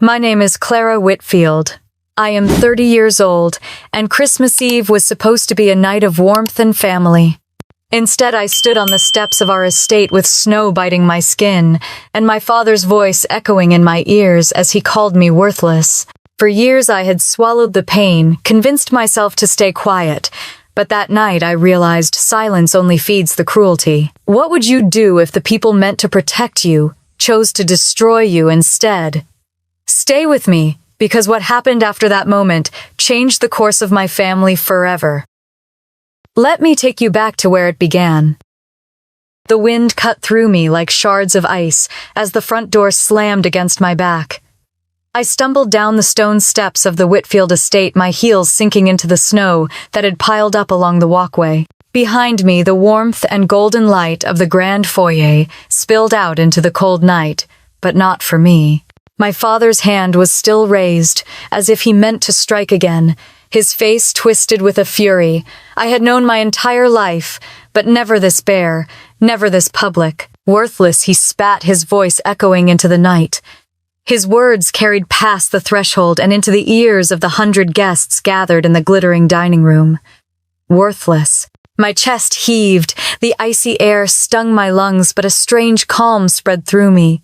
My name is Clara Whitfield. I am 30 years old, and Christmas Eve was supposed to be a night of warmth and family. Instead, I stood on the steps of our estate with snow biting my skin, and my father's voice echoing in my ears as he called me worthless. For years I had swallowed the pain, convinced myself to stay quiet, but that night I realized silence only feeds the cruelty. What would you do if the people meant to protect you chose to destroy you instead? Stay with me, because what happened after that moment changed the course of my family forever. Let me take you back to where it began. The wind cut through me like shards of ice as the front door slammed against my back. I stumbled down the stone steps of the Whitfield estate, my heels sinking into the snow that had piled up along the walkway. Behind me, the warmth and golden light of the grand foyer spilled out into the cold night, but not for me. My father's hand was still raised, as if he meant to strike again, his face twisted with a fury I had known my entire life, but never this bare, never this public. Worthless, he spat, his voice echoing into the night. His words carried past the threshold and into the ears of the 100 guests gathered in the glittering dining room. Worthless. My chest heaved, the icy air stung my lungs, but a strange calm spread through me.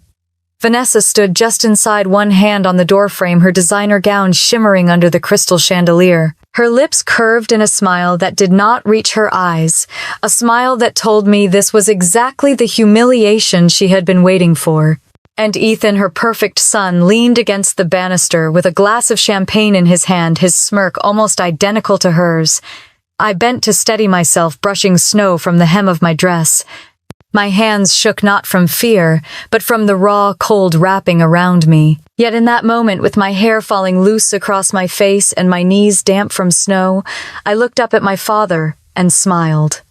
Vanessa stood just inside, one hand on the doorframe, her designer gown shimmering under the crystal chandelier. Her lips curved in a smile that did not reach her eyes, a smile that told me this was exactly the humiliation she had been waiting for. And Ethan, her perfect son, leaned against the banister with a glass of champagne in his hand, his smirk almost identical to hers. I bent to steady myself, brushing snow from the hem of my dress. My hands shook not from fear, but from the raw, cold wrapping around me. Yet in that moment, with my hair falling loose across my face and my knees damp from snow, I looked up at my father and smiled.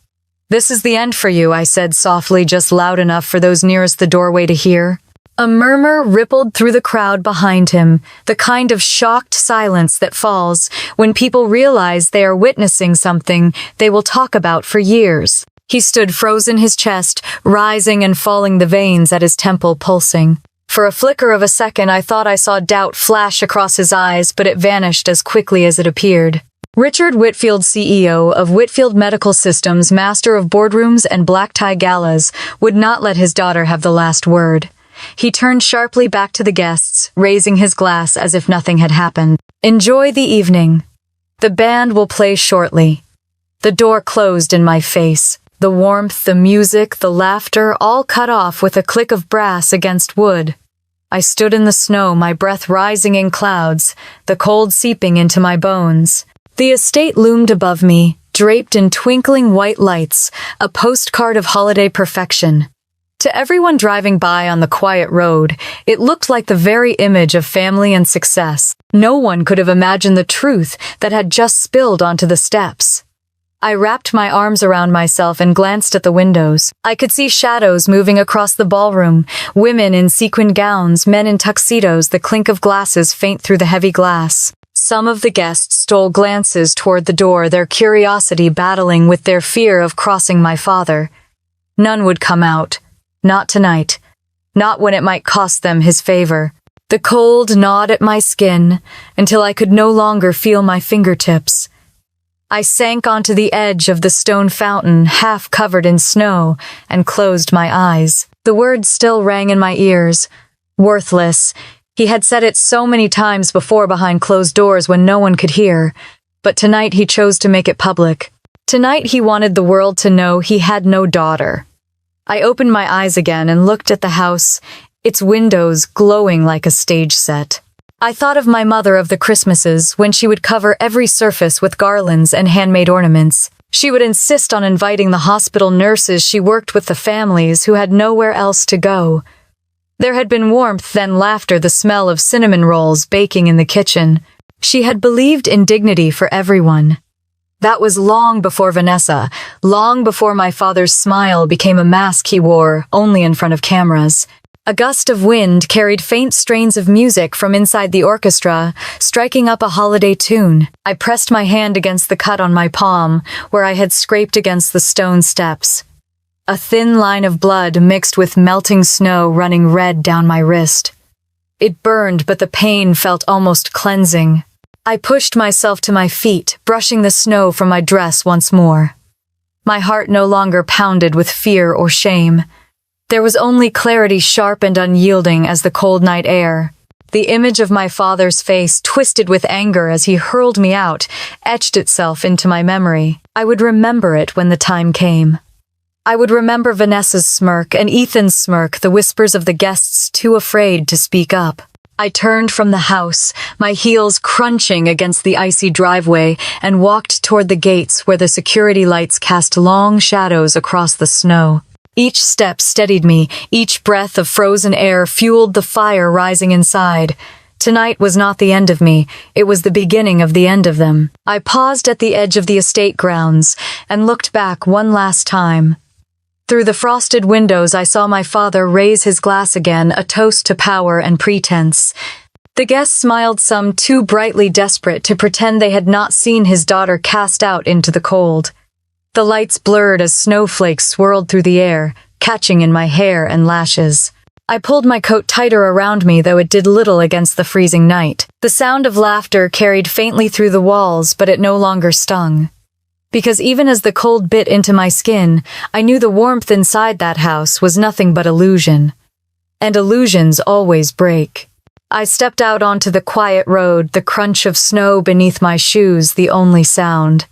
"This is the end for you," I said softly, just loud enough for those nearest the doorway to hear. A murmur rippled through the crowd behind him, the kind of shocked silence that falls when people realize they are witnessing something they will talk about for years. He stood frozen, his chest rising and falling, the veins at his temple pulsing. For a flicker of a second, I thought I saw doubt flash across his eyes, but it vanished as quickly as it appeared. Richard Whitfield, CEO of Whitfield Medical Systems, master of boardrooms and black tie galas, would not let his daughter have the last word. He turned sharply back to the guests, raising his glass as if nothing had happened. "Enjoy the evening. The band will play shortly." The door closed in my face. The warmth, the music, the laughter, all cut off with a click of brass against wood. I stood in the snow, my breath rising in clouds, the cold seeping into my bones. The estate loomed above me, draped in twinkling white lights, a postcard of holiday perfection. To everyone driving by on the quiet road, it looked like the very image of family and success. No one could have imagined the truth that had just spilled onto the steps. I wrapped my arms around myself and glanced at the windows. I could see shadows moving across the ballroom, women in sequined gowns, men in tuxedos, the clink of glasses faint through the heavy glass. Some of the guests stole glances toward the door, their curiosity battling with their fear of crossing my father. None would come out. Not tonight. Not when it might cost them his favor. The cold gnawed at my skin until I could no longer feel my fingertips. I sank onto the edge of the stone fountain, half covered in snow, and closed my eyes. The words still rang in my ears. Worthless. He had said it so many times before behind closed doors when no one could hear. But tonight he chose to make it public. Tonight he wanted the world to know he had no daughter. I opened my eyes again and looked at the house, its windows glowing like a stage set. I thought of my mother of the Christmases, when she would cover every surface with garlands and handmade ornaments. She would insist on inviting the hospital nurses she worked with, the families who had nowhere else to go. There had been warmth, then laughter, the smell of cinnamon rolls baking in the kitchen. She had believed in dignity for everyone. That was long before Vanessa, long before my father's smile became a mask he wore only in front of cameras. A gust of wind carried faint strains of music from inside the orchestra, striking up a holiday tune. I pressed my hand against the cut on my palm, where I had scraped against the stone steps. A thin line of blood mixed with melting snow running red down my wrist. It burned, but the pain felt almost cleansing. I pushed myself to my feet, brushing the snow from my dress once more. My heart no longer pounded with fear or shame. There was only clarity, sharp and unyielding as the cold night air. The image of my father's face, twisted with anger as he hurled me out, etched itself into my memory. I would remember it when the time came. I would remember Vanessa's smirk and Ethan's smirk, the whispers of the guests too afraid to speak up. I turned from the house, my heels crunching against the icy driveway, and walked toward the gates where the security lights cast long shadows across the snow. Each step steadied me, each breath of frozen air fueled the fire rising inside. Tonight was not the end of me, it was the beginning of the end of them. I paused at the edge of the estate grounds and looked back one last time. Through the frosted windows I saw my father raise his glass again, a toast to power and pretense. The guests smiled, some too brightly desperate to pretend they had not seen his daughter cast out into the cold. The lights blurred as snowflakes swirled through the air, catching in my hair and lashes. I pulled my coat tighter around me, though it did little against the freezing night. The sound of laughter carried faintly through the walls, but it no longer stung. Because even as the cold bit into my skin, I knew the warmth inside that house was nothing but illusion. And illusions always break. I stepped out onto the quiet road, the crunch of snow beneath my shoes the only sound.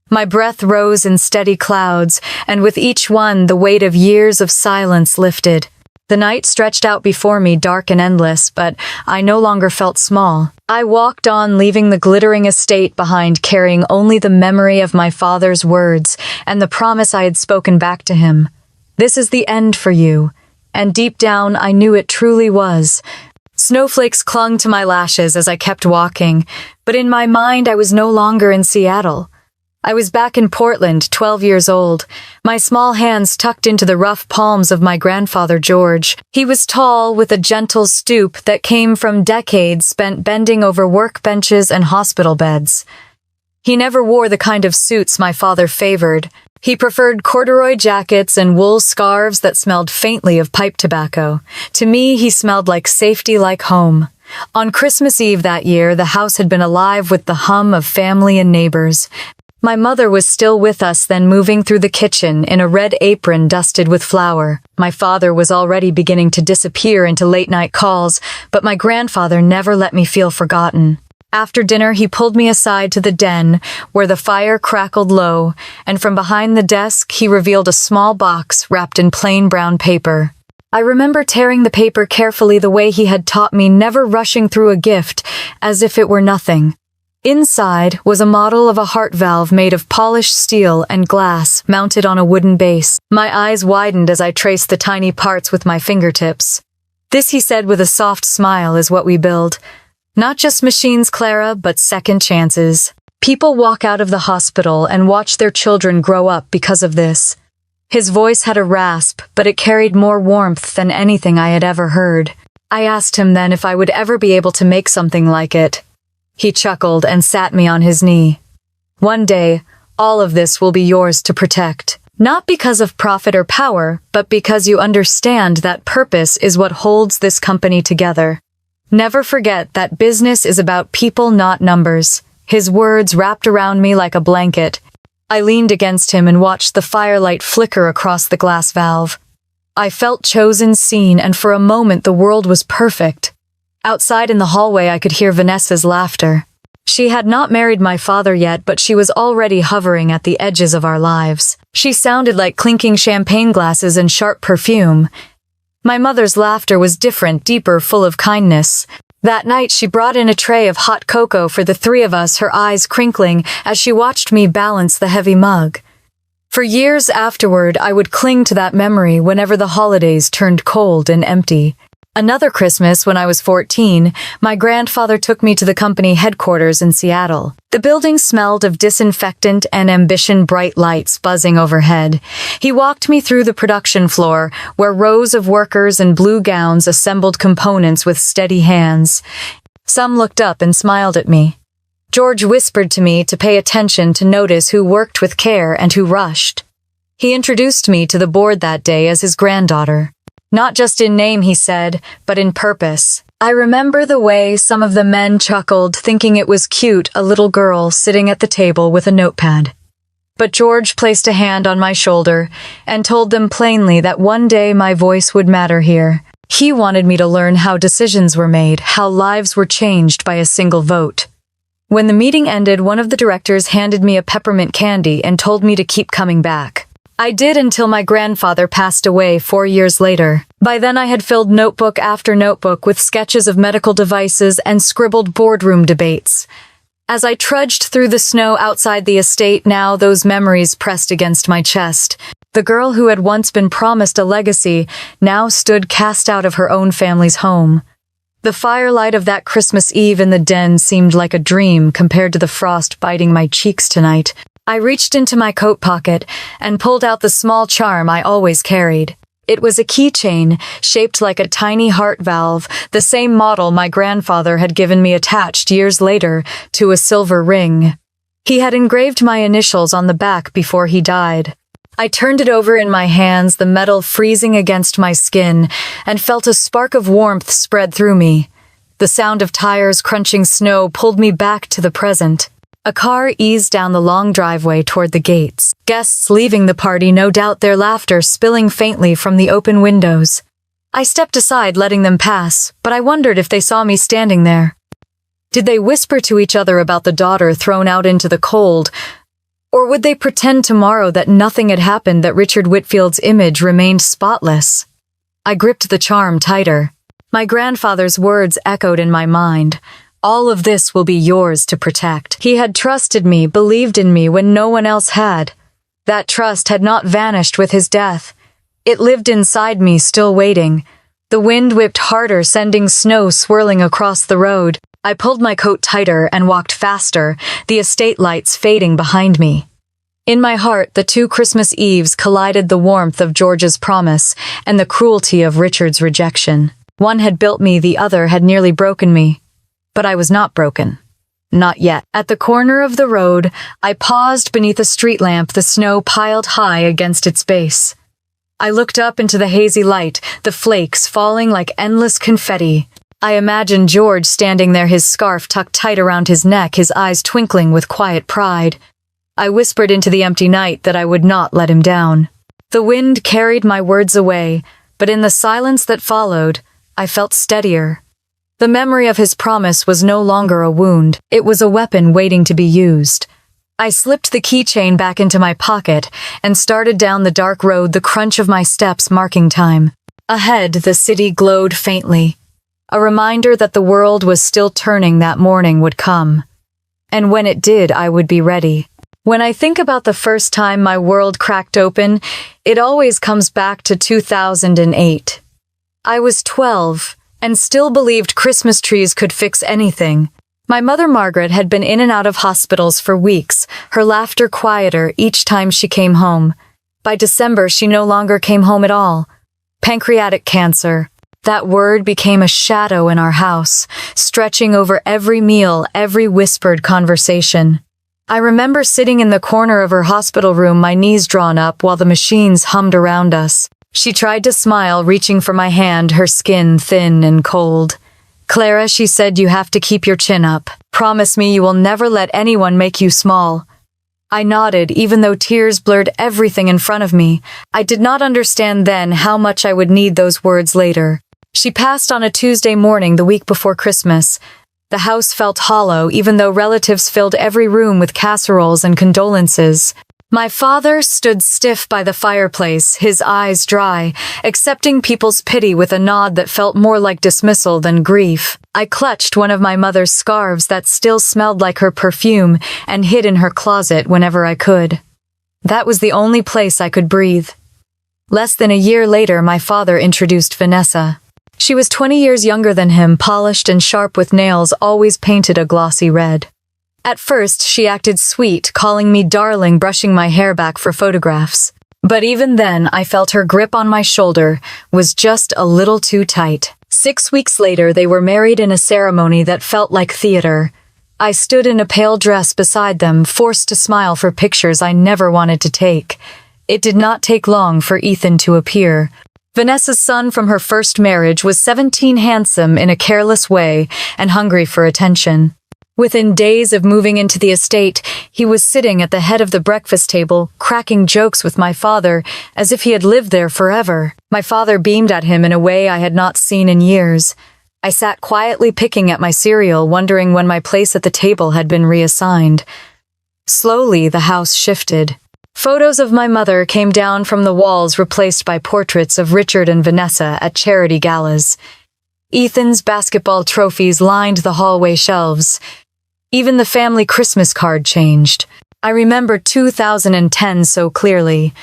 My breath rose in steady clouds, and with each one the weight of years of silence lifted. The night stretched out before me, dark and endless, but I no longer felt small. I walked on, leaving the glittering estate behind, carrying only the memory of my father's words and the promise I had spoken back to him. This is the end for you. And deep down, I knew it truly was. Snowflakes clung to my lashes as I kept walking, but in my mind I was no longer in Seattle. I was back in Portland, 12 years old, my small hands tucked into the rough palms of my grandfather George. He was tall, with a gentle stoop that came from decades spent bending over workbenches and hospital beds. He never wore the kind of suits my father favored. He preferred corduroy jackets and wool scarves that smelled faintly of pipe tobacco. To me, he smelled like safety, like home. On Christmas Eve that year, the house had been alive with the hum of family and neighbors. My mother was still with us then, moving through the kitchen in a red apron dusted with flour. My father was already beginning to disappear into late-night calls, but my grandfather never let me feel forgotten. After dinner, he pulled me aside to the den, where the fire crackled low, and from behind the desk he revealed a small box wrapped in plain brown paper. I remember tearing the paper carefully the way he had taught me, never rushing through a gift, as if it were nothing. Inside was a model of a heart valve made of polished steel and glass, mounted on a wooden base. My eyes widened as I traced the tiny parts with my fingertips. This, he said with a soft smile, is what we build. Not just machines, Clara, but second chances. People walk out of the hospital and watch their children grow up because of this. His voice had a rasp, but it carried more warmth than anything I had ever heard. I asked him then if I would ever be able to make something like it. He chuckled and sat me on his knee. One day, all of this will be yours to protect. Not because of profit or power, but because you understand that purpose is what holds this company together. Never forget that business is about people, not numbers. His words wrapped around me like a blanket. I leaned against him and watched the firelight flicker across the glass valve. I felt chosen, seen, and for a moment the world was perfect. Outside in the hallway I could hear Vanessa's laughter. She had not married my father yet, but she was already hovering at the edges of our lives. She sounded like clinking champagne glasses and sharp perfume. My mother's laughter was different, deeper, full of kindness. That night she brought in a tray of hot cocoa for the three of us, her eyes crinkling as she watched me balance the heavy mug. For years afterward, I would cling to that memory whenever the holidays turned cold and empty. Another Christmas, when I was 14, my grandfather took me to the company headquarters in Seattle. The building smelled of disinfectant and ambition, bright lights buzzing overhead. He walked me through the production floor, where rows of workers in blue gowns assembled components with steady hands. Some looked up and smiled at me. George whispered to me to pay attention, to notice who worked with care and who rushed. He introduced me to the board that day as his granddaughter. Not just in name, he said, but in purpose. I remember the way some of the men chuckled, thinking it was cute, a little girl sitting at the table with a notepad. But George placed a hand on my shoulder and told them plainly that one day my voice would matter here. He wanted me to learn how decisions were made, how lives were changed by a single vote. When the meeting ended, one of the directors handed me a peppermint candy and told me to keep coming back. I did until my grandfather passed away 4 years later. By then I had filled notebook after notebook with sketches of medical devices and scribbled boardroom debates. As I trudged through the snow outside the estate, now those memories pressed against my chest. The girl who had once been promised a legacy now stood cast out of her own family's home. The firelight of that Christmas Eve in the den seemed like a dream compared to the frost biting my cheeks tonight. I reached into my coat pocket and pulled out the small charm I always carried. It was a keychain shaped like a tiny heart valve, the same model my grandfather had given me attached years later to a silver ring. He had engraved my initials on the back before he died. I turned it over in my hands, the metal freezing against my skin, and felt a spark of warmth spread through me. The sound of tires crunching snow pulled me back to the present. A car eased down the long driveway toward the gates. Guests leaving the party, no doubt, their laughter spilling faintly from the open windows. I stepped aside, letting them pass, but I wondered if they saw me standing there. Did they whisper to each other about the daughter thrown out into the cold? Or would they pretend tomorrow that nothing had happened, that Richard Whitfield's image remained spotless? I gripped the charm tighter. My grandfather's words echoed in my mind. All of this will be yours to protect. He had trusted me, believed in me when no one else had. That trust had not vanished with his death. It lived inside me, still waiting. The wind whipped harder, sending snow swirling across the road. I pulled my coat tighter and walked faster, the estate lights fading behind me. In my heart, the two Christmas Eves collided, the warmth of George's promise and the cruelty of Richard's rejection. One had built me, the other had nearly broken me. But I was not broken. Not yet. At the corner of the road, I paused beneath a street lamp, the snow piled high against its base. I looked up into the hazy light, the flakes falling like endless confetti. I imagined George standing there, his scarf tucked tight around his neck, his eyes twinkling with quiet pride. I whispered into the empty night that I would not let him down. The wind carried my words away, but in the silence that followed, I felt steadier. The memory of his promise was no longer a wound, it was a weapon waiting to be used. I slipped the keychain back into my pocket and started down the dark road, the crunch of my steps marking time. Ahead, the city glowed faintly. A reminder that the world was still turning, that morning would come. And when it did, I would be ready. When I think about the first time my world cracked open, it always comes back to 2008. I was 12. And still believed Christmas trees could fix anything. My mother Margaret had been in and out of hospitals for weeks, her laughter quieter each time she came home. By December, she no longer came home at all. Pancreatic cancer. That word became a shadow in our house, stretching over every meal, every whispered conversation. I remember sitting in the corner of her hospital room, my knees drawn up while the machines hummed around us. She tried to smile, reaching for my hand, her skin thin and cold. "Clara," she said, "you have to keep your chin up. Promise me you will never let anyone make you small." I nodded, even though tears blurred everything in front of me. I did not understand then how much I would need those words later. She passed on a Tuesday morning the week before Christmas. The house felt hollow, even though relatives filled every room with casseroles and condolences. My father stood stiff by the fireplace, his eyes dry, accepting people's pity with a nod that felt more like dismissal than grief. I clutched one of my mother's scarves that still smelled like her perfume and hid in her closet whenever I could. That was the only place I could breathe. Less than a year later, my father introduced Vanessa. She was 20 years younger than him, polished and sharp with nails always painted a glossy red. At first, she acted sweet, calling me darling, brushing my hair back for photographs. But even then, I felt her grip on my shoulder was just a little too tight. 6 weeks later, they were married in a ceremony that felt like theater. I stood in a pale dress beside them, forced to smile for pictures I never wanted to take. It did not take long for Ethan to appear. Vanessa's son from her first marriage was 17, handsome in a careless way and hungry for attention. Within days of moving into the estate, he was sitting at the head of the breakfast table, cracking jokes with my father, as if he had lived there forever. My father beamed at him in a way I had not seen in years. I sat quietly picking at my cereal, wondering when my place at the table had been reassigned. Slowly, the house shifted. Photos of my mother came down from the walls, replaced by portraits of Richard and Vanessa at charity galas. Ethan's basketball trophies lined the hallway shelves. Even the family Christmas card changed. I remember 2010 so clearly.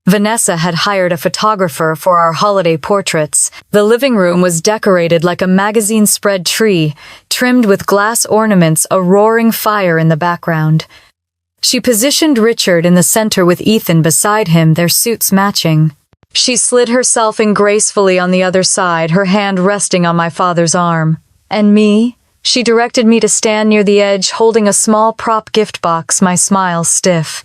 Vanessa had hired a photographer for our holiday portraits. The living room was decorated like a magazine spread tree, trimmed with glass ornaments, a roaring fire in the background. She positioned Richard in the center with Ethan beside him, their suits matching. She slid herself in gracefully on the other side, her hand resting on my father's arm. And me? She directed me to stand near the edge, holding a small prop gift box, my smile stiff.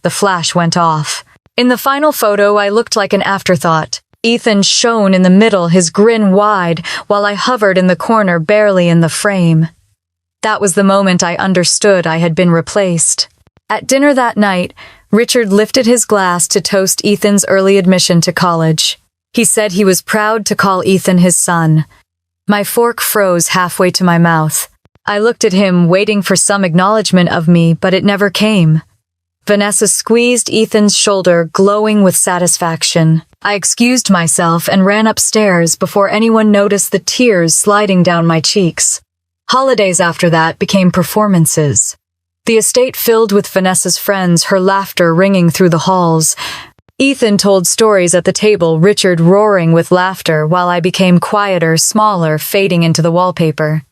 The flash went off. In the final photo, I looked like an afterthought. Ethan shone in the middle, his grin wide, while I hovered in the corner, barely in the frame. That was the moment I understood I had been replaced. At dinner that night, Richard lifted his glass to toast Ethan's early admission to college. He said he was proud to call Ethan his son. My fork froze halfway to my mouth. I looked at him, waiting for some acknowledgement of me, but it never came. Vanessa squeezed Ethan's shoulder, glowing with satisfaction. I excused myself and ran upstairs before anyone noticed the tears sliding down my cheeks. Holidays after that became performances. The estate filled with Vanessa's friends, her laughter ringing through the halls. Ethan told stories at the table, Richard roaring with laughter, while I became quieter, smaller, fading into the wallpaper.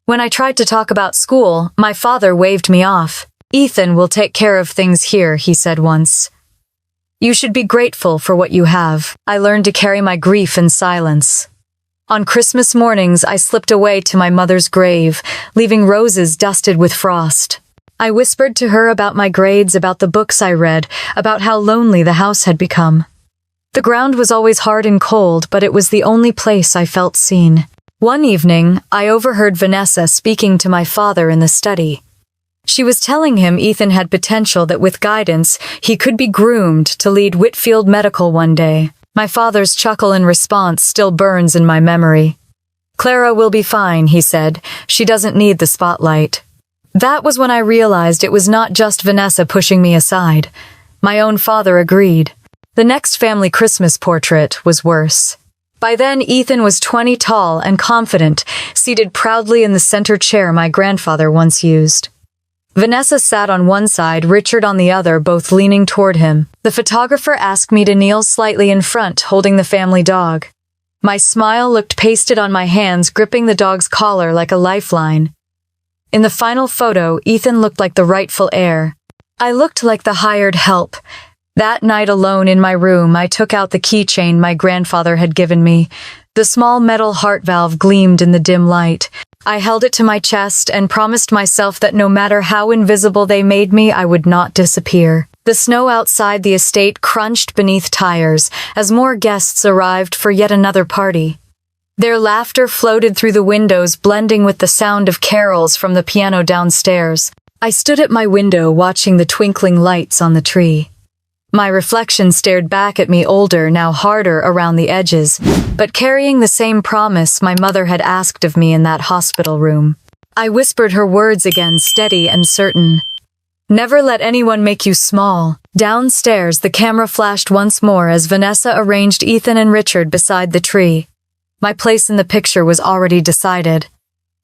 When I tried to talk about school, my father waved me off. "Ethan will take care of things here," he said once. "You should be grateful for what you have." I learned to carry my grief in silence. On Christmas mornings, I slipped away to my mother's grave, leaving roses dusted with frost. I whispered to her about my grades, about the books I read, about how lonely the house had become. The ground was always hard and cold, but it was the only place I felt seen. One evening, I overheard Vanessa speaking to my father in the study. She was telling him Ethan had potential, that with guidance, he could be groomed to lead Whitfield Medical one day. My father's chuckle in response still burns in my memory. "Clara will be fine," he said. "She doesn't need the spotlight." That was when I realized it was not just Vanessa pushing me aside. My own father agreed. The next family Christmas portrait was worse. By then, Ethan was 20 tall and confident, seated proudly in the center chair my grandfather once used. Vanessa sat on one side, Richard on the other, both leaning toward him. The photographer asked me to kneel slightly in front, holding the family dog. My smile looked pasted on my hands, gripping the dog's collar like a lifeline. In the final photo, Ethan looked like the rightful heir. I looked like the hired help. That night alone in my room, I took out the keychain my grandfather had given me. The small metal heart valve gleamed in the dim light. I held it to my chest and promised myself that no matter how invisible they made me, I would not disappear. The snow outside the estate crunched beneath tires as more guests arrived for yet another party. Their laughter floated through the windows, blending with the sound of carols from the piano downstairs. I stood at my window watching the twinkling lights on the tree. My reflection stared back at me, older, now harder around the edges, but carrying the same promise my mother had asked of me in that hospital room. I whispered her words again, steady and certain. "Never let anyone make you small." Downstairs, the camera flashed once more as Vanessa arranged Ethan and Richard beside the tree. My place in the picture was already decided.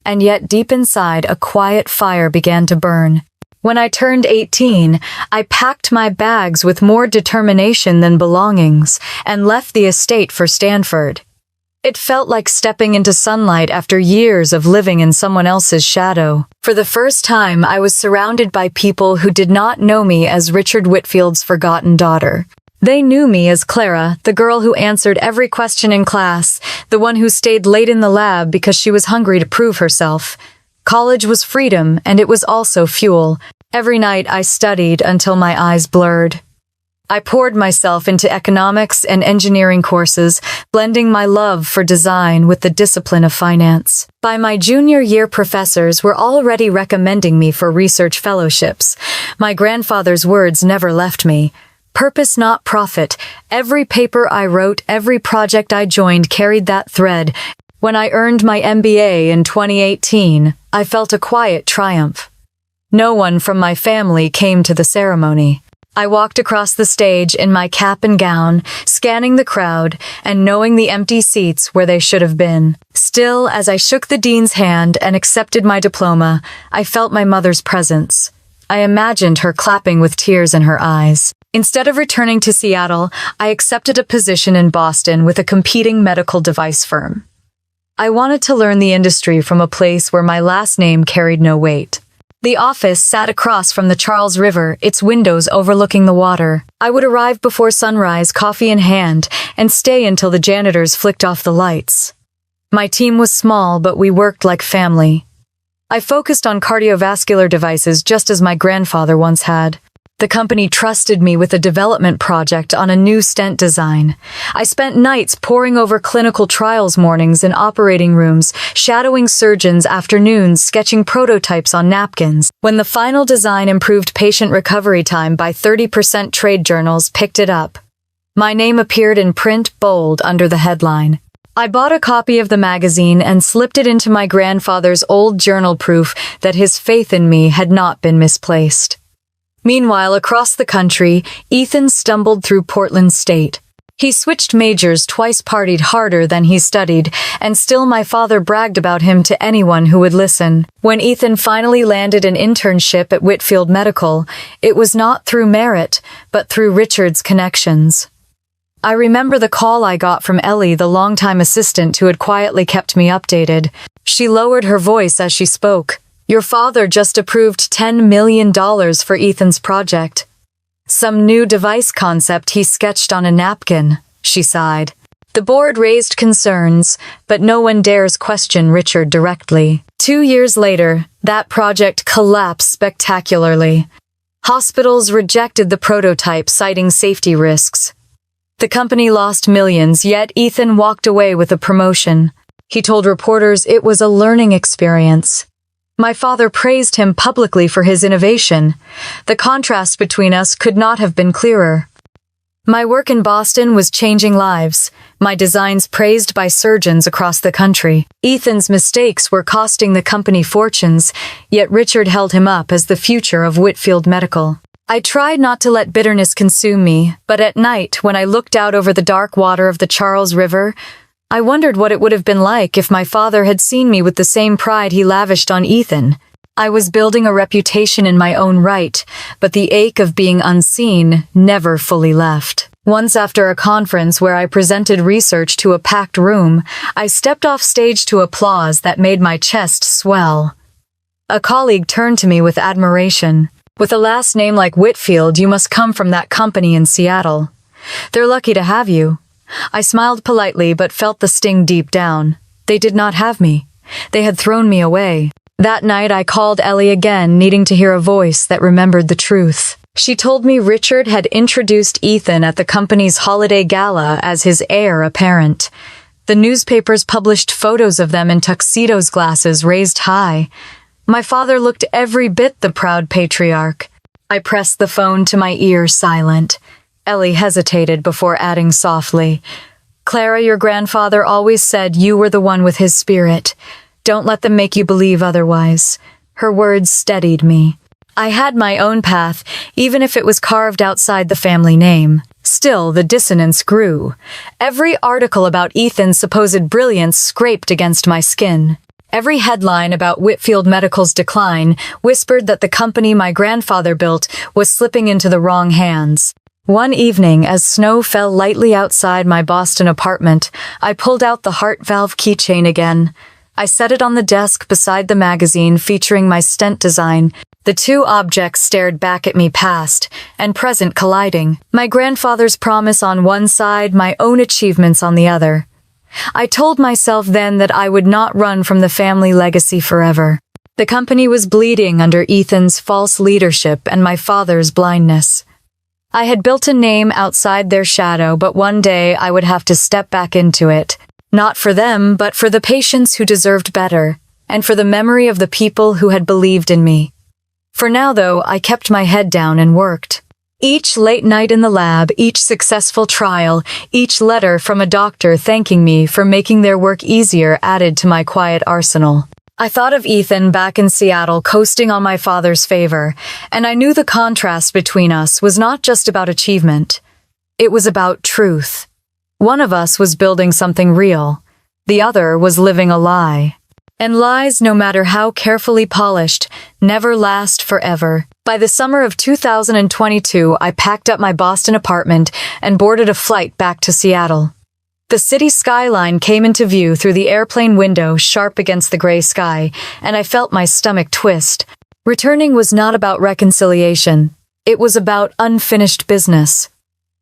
And yet deep inside, a quiet fire began to burn. When I turned 18, I packed my bags with more determination than belongings and left the estate for Stanford. It felt like stepping into sunlight after years of living in someone else's shadow. For the first time, I was surrounded by people who did not know me as Richard Whitfield's forgotten daughter. They knew me as Clara, the girl who answered every question in class, the one who stayed late in the lab because she was hungry to prove herself. College was freedom, and it was also fuel. Every night I studied until my eyes blurred. I poured myself into economics and engineering courses, blending my love for design with the discipline of finance. By my junior year, professors were already recommending me for research fellowships. My grandfather's words never left me. Purpose, not profit. Every paper I wrote, every project I joined carried that thread. When I earned my MBA in 2018, I felt a quiet triumph. No one from my family came to the ceremony. I walked across the stage in my cap and gown, scanning the crowd and knowing the empty seats where they should have been. Still, as I shook the dean's hand and accepted my diploma, I felt my mother's presence. I imagined her clapping with tears in her eyes. Instead of returning to Seattle, I accepted a position in Boston with a competing medical device firm. I wanted to learn the industry from a place where my last name carried no weight. The office sat across from the Charles River, its windows overlooking the water. I would arrive before sunrise, coffee in hand, and stay until the janitors flicked off the lights. My team was small, but we worked like family. I focused on cardiovascular devices just as my grandfather once had. The company trusted me with a development project on a new stent design. I spent nights poring over clinical trials, mornings in operating rooms, shadowing surgeons, afternoons sketching prototypes on napkins. When the final design improved patient recovery time by 30%, trade journals picked it up. My name appeared in print, bold, under the headline. I bought a copy of the magazine and slipped it into my grandfather's old journal, proof that his faith in me had not been misplaced. Meanwhile, across the country, Ethan stumbled through Portland State. He switched majors twice, partied harder than he studied, and still my father bragged about him to anyone who would listen. When Ethan finally landed an internship at Whitfield Medical, it was not through merit, but through Richard's connections. I remember the call I got from Ellie, the longtime assistant who had quietly kept me updated. She lowered her voice as she spoke. "Your father just approved $10 million for Ethan's project. Some new device concept he sketched on a napkin," she sighed. The board raised concerns, but no one dares question Richard directly. 2 years later, that project collapsed spectacularly. Hospitals rejected the prototype, citing safety risks. The company lost millions, yet Ethan walked away with a promotion. He told reporters it was a learning experience. My father praised him publicly for his innovation. The contrast between us could not have been clearer. My work in Boston was changing lives, my designs praised by surgeons across the country. Ethan's mistakes were costing the company fortunes, yet Richard held him up as the future of Whitfield Medical. I tried not to let bitterness consume me, but at night, when I looked out over the dark water of the Charles River, I wondered what it would have been like if my father had seen me with the same pride he lavished on Ethan. I was building a reputation in my own right, but the ache of being unseen never fully left. Once, after a conference where I presented research to a packed room, I stepped off stage to applause that made my chest swell. A colleague turned to me with admiration. "With a last name like Whitfield, you must come from that company in Seattle. They're lucky to have you." I smiled politely but felt the sting deep down. They did not have me. They had thrown me away. That night I called Ellie again, needing to hear a voice that remembered the truth. She told me Richard had introduced Ethan at the company's holiday gala as his heir apparent. The newspapers published photos of them in tuxedos, glasses raised high. My father looked every bit the proud patriarch. I pressed the phone to my ear, silent. Ellie hesitated before adding softly, "Clara, your grandfather always said you were the one with his spirit. Don't let them make you believe otherwise." Her words steadied me. I had my own path, even if it was carved outside the family name. Still, the dissonance grew. Every article about Ethan's supposed brilliance scraped against my skin. Every headline about Whitfield Medical's decline whispered that the company my grandfather built was slipping into the wrong hands. One evening, as snow fell lightly outside my Boston apartment, I pulled out the heart valve keychain again. I set it on the desk beside the magazine featuring my stent design. The two objects stared back at me, past and present colliding. My grandfather's promise on one side, my own achievements on the other. I told myself then that I would not run from the family legacy forever. The company was bleeding under Ethan's false leadership and my father's blindness. I had built a name outside their shadow, but one day I would have to step back into it. Not for them, but for the patients who deserved better, and for the memory of the people who had believed in me. For now, though, I kept my head down and worked. Each late night in the lab, each successful trial, each letter from a doctor thanking me for making their work easier added to my quiet arsenal. I thought of Ethan back in Seattle coasting on my father's favor, and I knew the contrast between us was not just about achievement. It was about truth. One of us was building something real. The other was living a lie. And lies, no matter how carefully polished, never last forever. By the summer of 2022, I packed up my Boston apartment and boarded a flight back to Seattle. The city skyline came into view through the airplane window, sharp against the gray sky, and I felt my stomach twist. Returning was not about reconciliation. It was about unfinished business.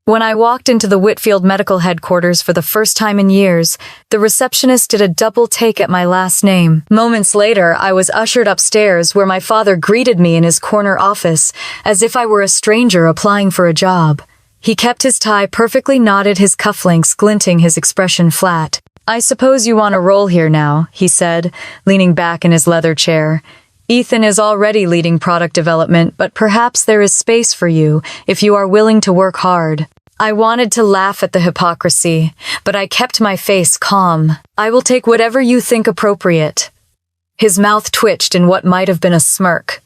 When I walked into the Whitfield Medical Headquarters for the first time in years, the receptionist did a double take at my last name. Moments later, I was ushered upstairs where my father greeted me in his corner office, as if I were a stranger applying for a job. He kept his tie perfectly knotted, his cufflinks glinting, his expression flat. "I suppose you want a role here now," he said, leaning back in his leather chair. "Ethan is already leading product development, but perhaps there is space for you if you are willing to work hard." I wanted to laugh at the hypocrisy, but I kept my face calm. "I will take whatever you think appropriate." His mouth twitched in what might have been a smirk.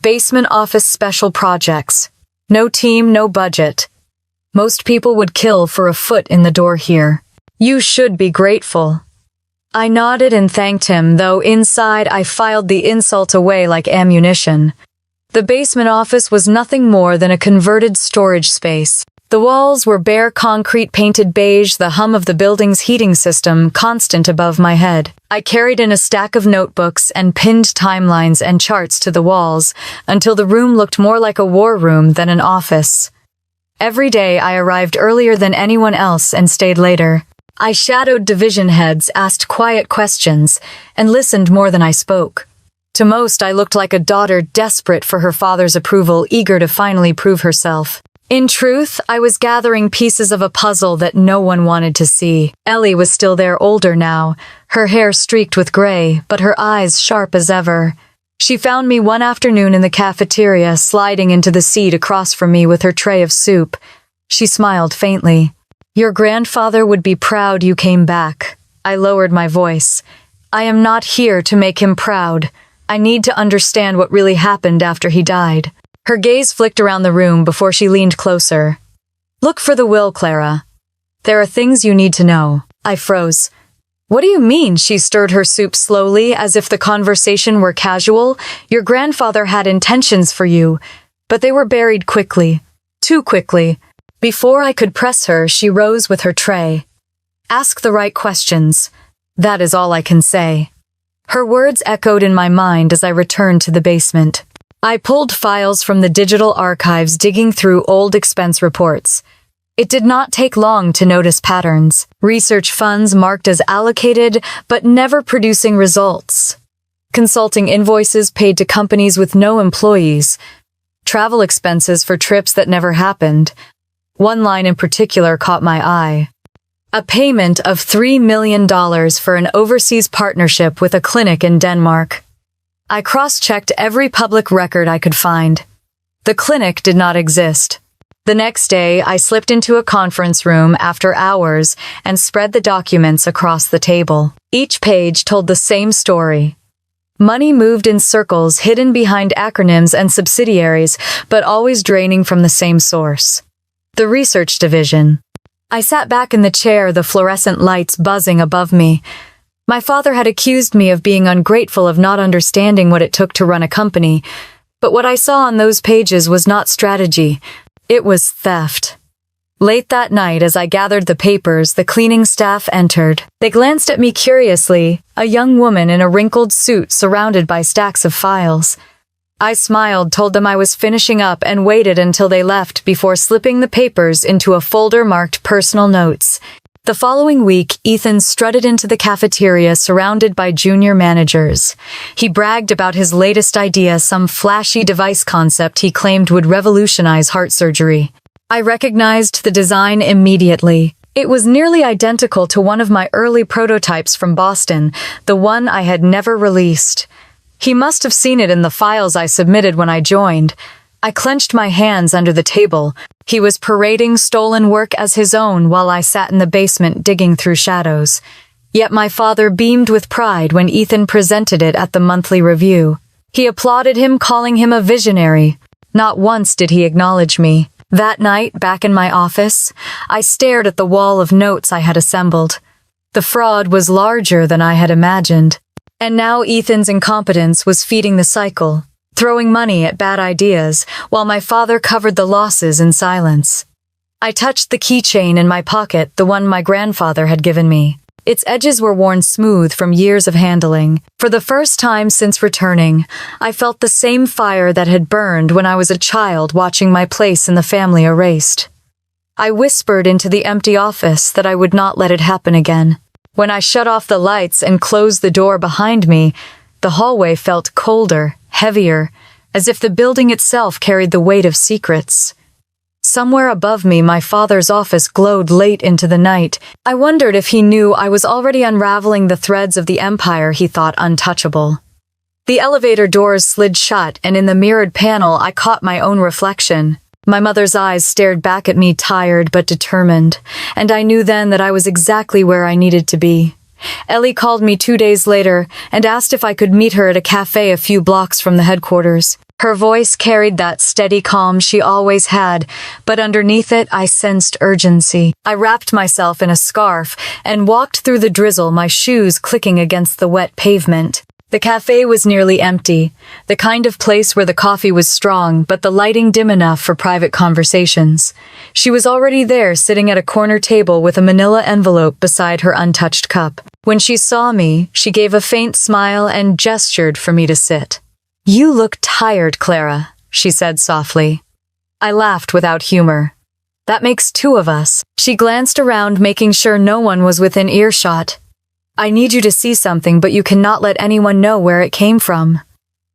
"Basement office special projects. No team, no budget. Most people would kill for a foot in the door here. You should be grateful." I nodded and thanked him, though inside I filed the insult away like ammunition. The basement office was nothing more than a converted storage space. The walls were bare concrete painted beige, the hum of the building's heating system constant above my head. I carried in a stack of notebooks and pinned timelines and charts to the walls until the room looked more like a war room than an office. Every day I arrived earlier than anyone else and stayed later. I shadowed division heads, asked quiet questions, and listened more than I spoke. To most, I looked like a daughter desperate for her father's approval, eager to finally prove herself. In truth, I was gathering pieces of a puzzle that no one wanted to see. Ellie was still there, older now, her hair streaked with gray, but her eyes sharp as ever. She found me one afternoon in the cafeteria, sliding into the seat across from me with her tray of soup. She smiled faintly. "Your grandfather would be proud you came back." I lowered my voice. "I am not here to make him proud. I need to understand what really happened after he died." Her gaze flicked around the room before she leaned closer. "Look for the will, Clara. There are things you need to know." I froze. "What do you mean?" She stirred her soup slowly, as if the conversation were casual. "Your grandfather had intentions for you, but they were buried quickly. Too quickly." Before I could press her, she rose with her tray. "Ask the right questions. That is all I can say." Her words echoed in my mind as I returned to the basement. I pulled files from the digital archives, digging through old expense reports. It did not take long to notice patterns. Research funds marked as allocated, but never producing results. Consulting invoices paid to companies with no employees. Travel expenses for trips that never happened. One line in particular caught my eye. A payment of $3 million for an overseas partnership with a clinic in Denmark. I cross-checked every public record I could find. The clinic did not exist. The next day, I slipped into a conference room after hours and spread the documents across the table. Each page told the same story. Money moved in circles, hidden behind acronyms and subsidiaries, but always draining from the same source. The research division. I sat back in the chair, the fluorescent lights buzzing above me. My father had accused me of being ungrateful, of not understanding what it took to run a company, but what I saw on those pages was not strategy. It was theft. Late that night, as I gathered the papers, the cleaning staff entered. They glanced at me curiously, a young woman in a wrinkled suit surrounded by stacks of files. I smiled, told them I was finishing up, and waited until they left before slipping the papers into a folder marked personal notes. The following week, Ethan strutted into the cafeteria surrounded by junior managers. He bragged about his latest idea, some flashy device concept he claimed would revolutionize heart surgery. I recognized the design immediately. It was nearly identical to one of my early prototypes from Boston, the one I had never released. He must have seen it in the files I submitted when I joined. I clenched my hands under the table. He was parading stolen work as his own while I sat in the basement digging through shadows. Yet my father beamed with pride when Ethan presented it at the monthly review. He applauded him, calling him a visionary. Not once did he acknowledge me. That night, back in my office, I stared at the wall of notes I had assembled. The fraud was larger than I had imagined. And now Ethan's incompetence was feeding the cycle, throwing money at bad ideas, while my father covered the losses in silence. I touched the keychain in my pocket, the one my grandfather had given me. Its edges were worn smooth from years of handling. For the first time since returning, I felt the same fire that had burned when I was a child watching my place in the family erased. I whispered into the empty office that I would not let it happen again. When I shut off the lights and closed the door behind me, the hallway felt colder, heavier, as if the building itself carried the weight of secrets. Somewhere above me, my father's office glowed late into the night. I wondered if he knew I was already unraveling the threads of the empire he thought untouchable. The elevator doors slid shut, and in the mirrored panel I caught my own reflection. My mother's eyes stared back at me, tired but determined, and I knew then that I was exactly where I needed to be. Ellie called me 2 days later and asked if I could meet her at a cafe a few blocks from the headquarters. Her voice carried that steady calm she always had, but underneath it I sensed urgency. I wrapped myself in a scarf and walked through the drizzle, my shoes clicking against the wet pavement. The cafe was nearly empty, the kind of place where the coffee was strong but the lighting dim enough for private conversations. She was already there, sitting at a corner table with a manila envelope beside her untouched cup. When she saw me, she gave a faint smile and gestured for me to sit. "You look tired, Clara," she said softly. I laughed without humor. "That makes 2 of us." She glanced around, making sure no one was within earshot. "I need you to see something, but you cannot let anyone know where it came from."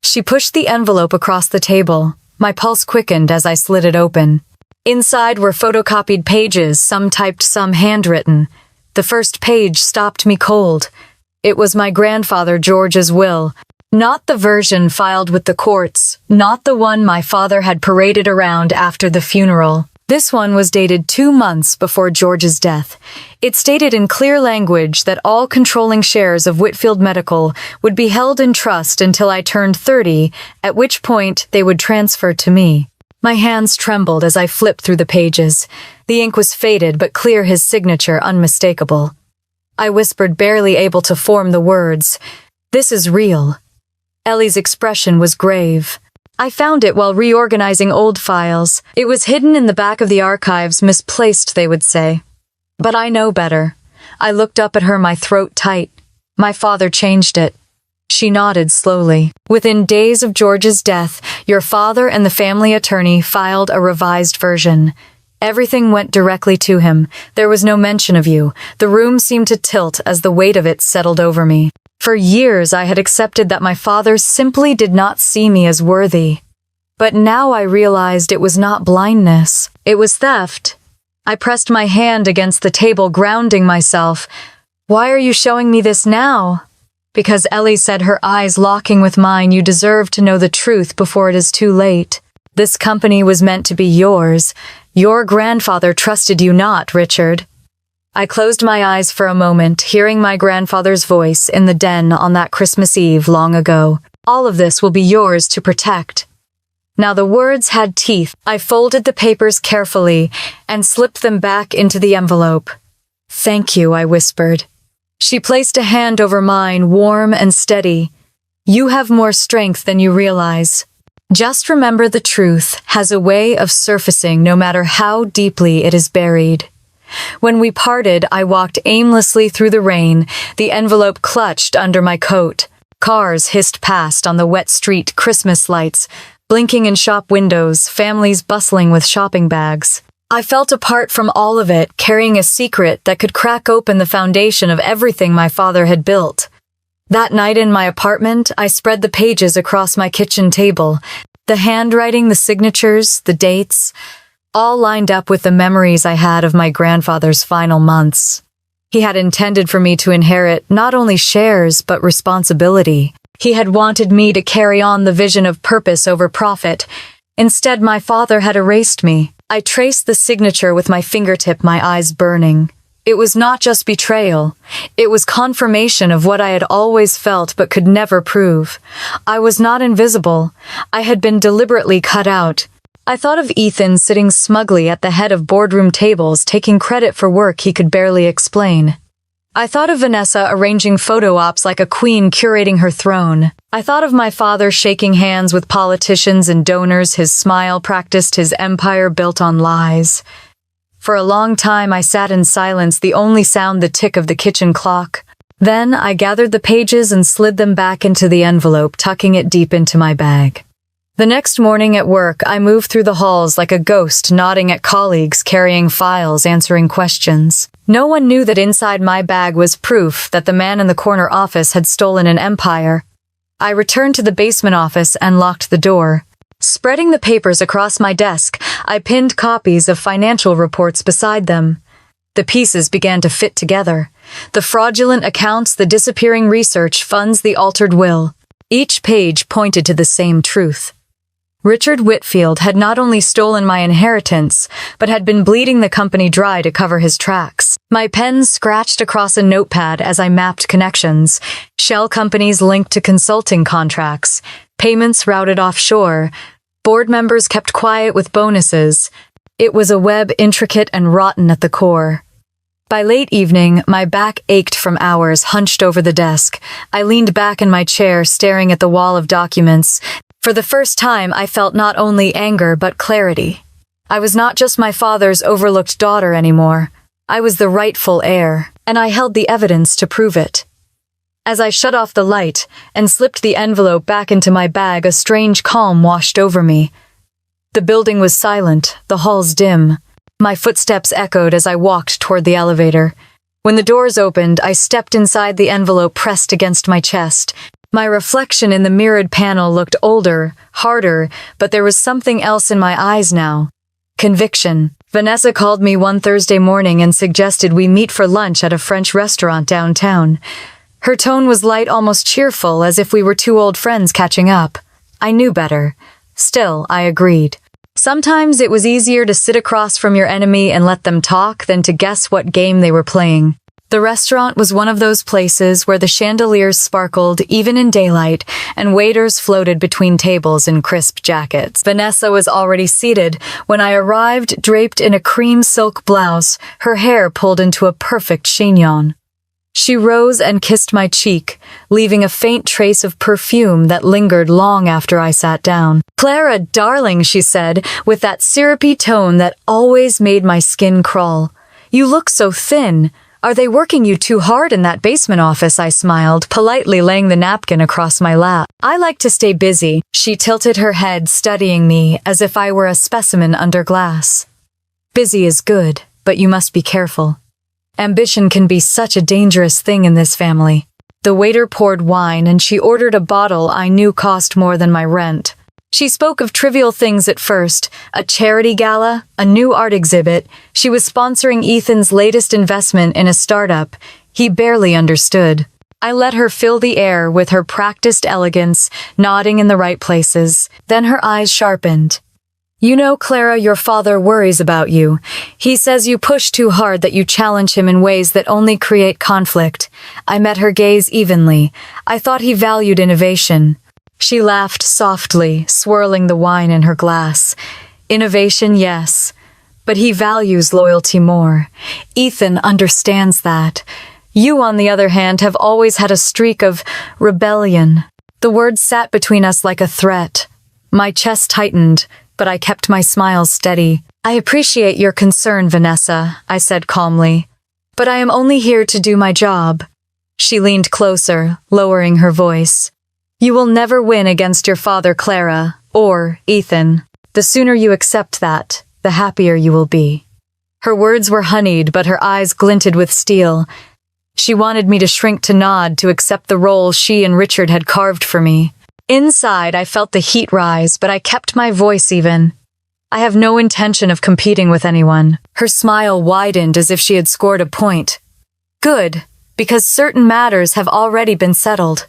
She pushed the envelope across the table. My pulse quickened as I slid it open. Inside were photocopied pages, some typed, some handwritten. The first page stopped me cold. It was my grandfather George's will. Not the version filed with the courts, not the one my father had paraded around after the funeral. This one was dated 2 months before George's death. It stated in clear language that all controlling shares of Whitfield Medical would be held in trust until I turned 30, at which point they would transfer to me. My hands trembled as I flipped through the pages. The ink was faded, but clear, his signature unmistakable. I whispered, barely able to form the words, "This is real." Ellie's expression was grave. I found it while reorganizing old files. It was hidden in the back of the archives, misplaced, they would say. But I know better. I looked up at her, my throat tight. My father changed it. She nodded slowly. "Within days of George's death, your father and the family attorney filed a revised version. Everything went directly to him. There was no mention of you." The room seemed to tilt as the weight of it settled over me. For years I had accepted that my father simply did not see me as worthy. But now I realized it was not blindness. It was theft. I pressed my hand against the table, grounding myself. "Why are you showing me this now?" "Because," Ellie said, her eyes locking with mine, "you deserve to know the truth before it is too late. This company was meant to be yours. Your grandfather trusted you not, Richard." I closed my eyes for a moment, hearing my grandfather's voice in the den on that Christmas Eve long ago. "All of this will be yours to protect." Now the words had teeth. I folded the papers carefully and slipped them back into the envelope. "Thank you," I whispered. She placed a hand over mine, warm and steady. "You have more strength than you realize. Just remember, the truth has a way of surfacing no matter how deeply it is buried." When we parted, I walked aimlessly through the rain, the envelope clutched under my coat. Cars hissed past on the wet street, Christmas lights blinking in shop windows, families bustling with shopping bags. I felt apart from all of it, carrying a secret that could crack open the foundation of everything my father had built. That night in my apartment, I spread the pages across my kitchen table. The handwriting, the signatures, the dates. all lined up with the memories I had of my grandfather's final months. He had intended for me to inherit not only shares but responsibility. He had wanted me to carry on the vision of purpose over profit. Instead, my father had erased me. I traced the signature with my fingertip, my eyes burning. It was not just betrayal. It was confirmation of what I had always felt but could never prove. I was not invisible. I had been deliberately cut out. I thought of Ethan sitting smugly at the head of boardroom tables, taking credit for work he could barely explain. I thought of Vanessa arranging photo ops like a queen curating her throne. I thought of my father shaking hands with politicians and donors, his smile practiced, his empire built on lies. For a long time I sat in silence, the only sound the tick of the kitchen clock. Then I gathered the pages and slid them back into the envelope, tucking it deep into my bag. The next morning at work, I moved through the halls like a ghost, nodding at colleagues, carrying files, answering questions. No one knew that inside my bag was proof that the man in the corner office had stolen an empire. I returned to the basement office and locked the door. Spreading the papers across my desk, I pinned copies of financial reports beside them. The pieces began to fit together. The fraudulent accounts, the disappearing research funds, the altered will. Each page pointed to the same truth. Richard Whitfield had not only stolen my inheritance, but had been bleeding the company dry to cover his tracks. My pen scratched across a notepad as I mapped connections, shell companies linked to consulting contracts, payments routed offshore, board members kept quiet with bonuses. It was a web intricate and rotten at the core. By late evening, my back ached from hours hunched over the desk. I leaned back in my chair, staring at the wall of documents. For the first time, I felt not only anger but clarity. I was not just my father's overlooked daughter anymore. I was the rightful heir, and I held the evidence to prove it. As I shut off the light and slipped the envelope back into my bag, a strange calm washed over me. The building was silent, the halls dim. My footsteps echoed as I walked toward the elevator. When the doors opened, I stepped inside, the envelope pressed against my chest. My reflection in the mirrored panel looked older, harder, but there was something else in my eyes now. Conviction. Vanessa called me one Thursday morning and suggested we meet for lunch at a French restaurant downtown. Her tone was light, almost cheerful, as if we were two old friends catching up. I knew better. Still, I agreed. Sometimes it was easier to sit across from your enemy and let them talk than to guess what game they were playing. The restaurant was one of those places where the chandeliers sparkled even in daylight and waiters floated between tables in crisp jackets. Vanessa was already seated when I arrived, draped in a cream silk blouse, her hair pulled into a perfect chignon. She rose and kissed my cheek, leaving a faint trace of perfume that lingered long after I sat down. "Clara, darling," she said, with that syrupy tone that always made my skin crawl. "You look so thin. Are they working you too hard in that basement office?" I smiled, politely laying the napkin across my lap. "I like to stay busy." She tilted her head, studying me as if I were a specimen under glass. "Busy is good, but you must be careful. Ambition can be such a dangerous thing in this family." The waiter poured wine and she ordered a bottle I knew cost more than my rent. She spoke of trivial things at first, a charity gala, a new art exhibit. She was sponsoring Ethan's latest investment in a startup. He barely understood. I let her fill the air with her practiced elegance, nodding in the right places. Then her eyes sharpened. "You know, Clara, your father worries about you. He says you push too hard, that you challenge him in ways that only create conflict." I met her gaze evenly. I thought he valued innovation. She laughed softly, swirling the wine in her glass. "Innovation, yes, but he values loyalty more. Ethan understands that. You, on the other hand, have always had a streak of rebellion." The words sat between us like a threat. My chest tightened, but I kept my smile steady. "I appreciate your concern, Vanessa," I said calmly, "but I am only here to do my job." She leaned closer, lowering her voice. "You will never win against your father, Clara, or Ethan. The sooner you accept that, the happier you will be." Her words were honeyed, but her eyes glinted with steel. She wanted me to shrink, to nod, to accept the role she and Richard had carved for me. Inside, I felt the heat rise, but I kept my voice even. I have no intention of competing with anyone. Her smile widened as if she had scored a point. Good, because certain matters have already been settled.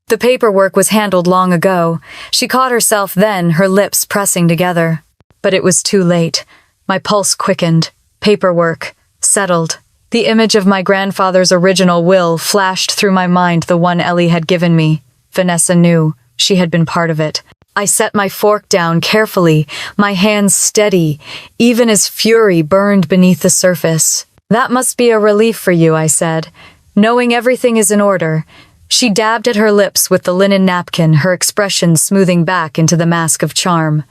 The paperwork was handled long ago. She caught herself then, her lips pressing together. But it was too late. My pulse quickened. Paperwork. Settled. The image of my grandfather's original will flashed through my mind, the one Ellie had given me. Vanessa knew. She had been part of it. I set my fork down carefully, my hands steady, even as fury burned beneath the surface. That must be a relief for you, I said, knowing everything is in order. She dabbed at her lips with the linen napkin, her expression smoothing back into the mask of charm.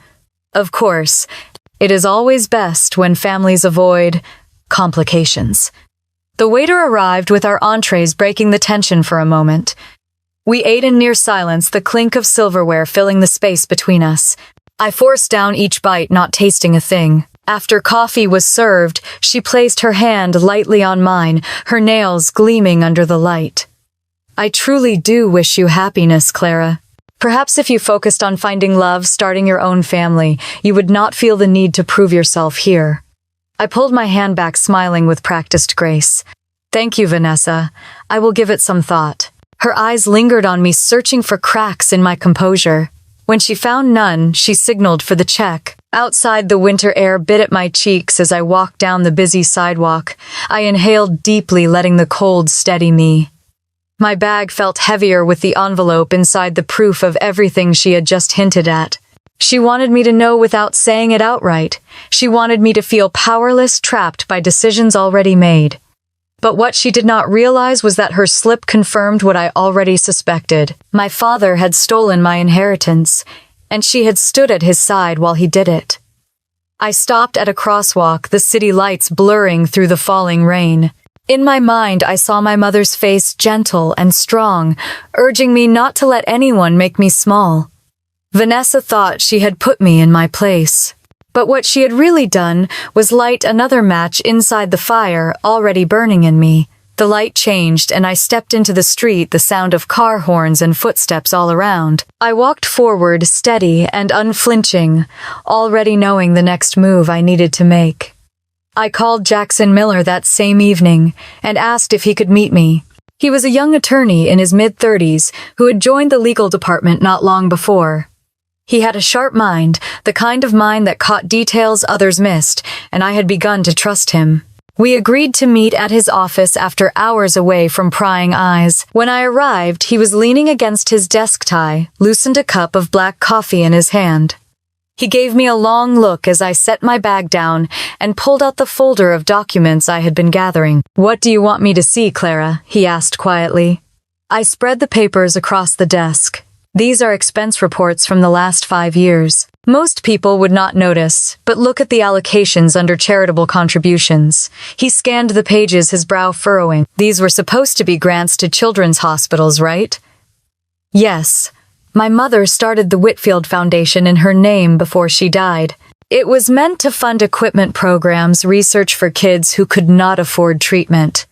Of course, it is always best when families avoid complications. The waiter arrived with our entrees, breaking the tension for a moment. We ate in near silence, the clink of silverware filling the space between us. I forced down each bite, not tasting a thing. After coffee was served, she placed her hand lightly on mine, her nails gleaming under the light. I truly do wish you happiness, Clara. Perhaps if you focused on finding love, starting your own family, you would not feel the need to prove yourself here. I pulled my hand back, smiling with practiced grace. Thank you, Vanessa. I will give it some thought. Her eyes lingered on me, searching for cracks in my composure. When she found none, she signaled for the check. Outside, the winter air bit at my cheeks as I walked down the busy sidewalk. I inhaled deeply, letting the cold steady me. My bag felt heavier with the envelope inside, the proof of everything she had just hinted at. She wanted me to know without saying it outright. She wanted me to feel powerless, trapped by decisions already made. But what she did not realize was that her slip confirmed what I already suspected. My father had stolen my inheritance, and she had stood at his side while he did it. I stopped at a crosswalk, the city lights blurring through the falling rain. In my mind, I saw my mother's face, gentle and strong, urging me not to let anyone make me small. Vanessa thought she had put me in my place. But what she had really done was light another match inside the fire already burning in me. The light changed and I stepped into the street, the sound of car horns and footsteps all around. I walked forward, steady and unflinching, already knowing the next move I needed to make. I called Jackson Miller that same evening and asked if he could meet me. He was a young attorney in his mid-30s who had joined the legal department not long before. He had a sharp mind, the kind of mind that caught details others missed, and I had begun to trust him. We agreed to meet at his office after hours away from prying eyes. When I arrived, he was leaning against his desk tie, loosened a cup of black coffee in his hand. He gave me a long look as I set my bag down and pulled out the folder of documents I had been gathering. "What do you want me to see, Clara?" he asked quietly. I spread the papers across the desk. These are expense reports from the last 5 years. Most people would not notice, but look at the allocations under charitable contributions. He scanned the pages, his brow furrowing. These were supposed to be grants to children's hospitals, right? Yes. My mother started the Whitfield Foundation in her name before she died. It was meant to fund equipment programs, research for kids who could not afford treatment.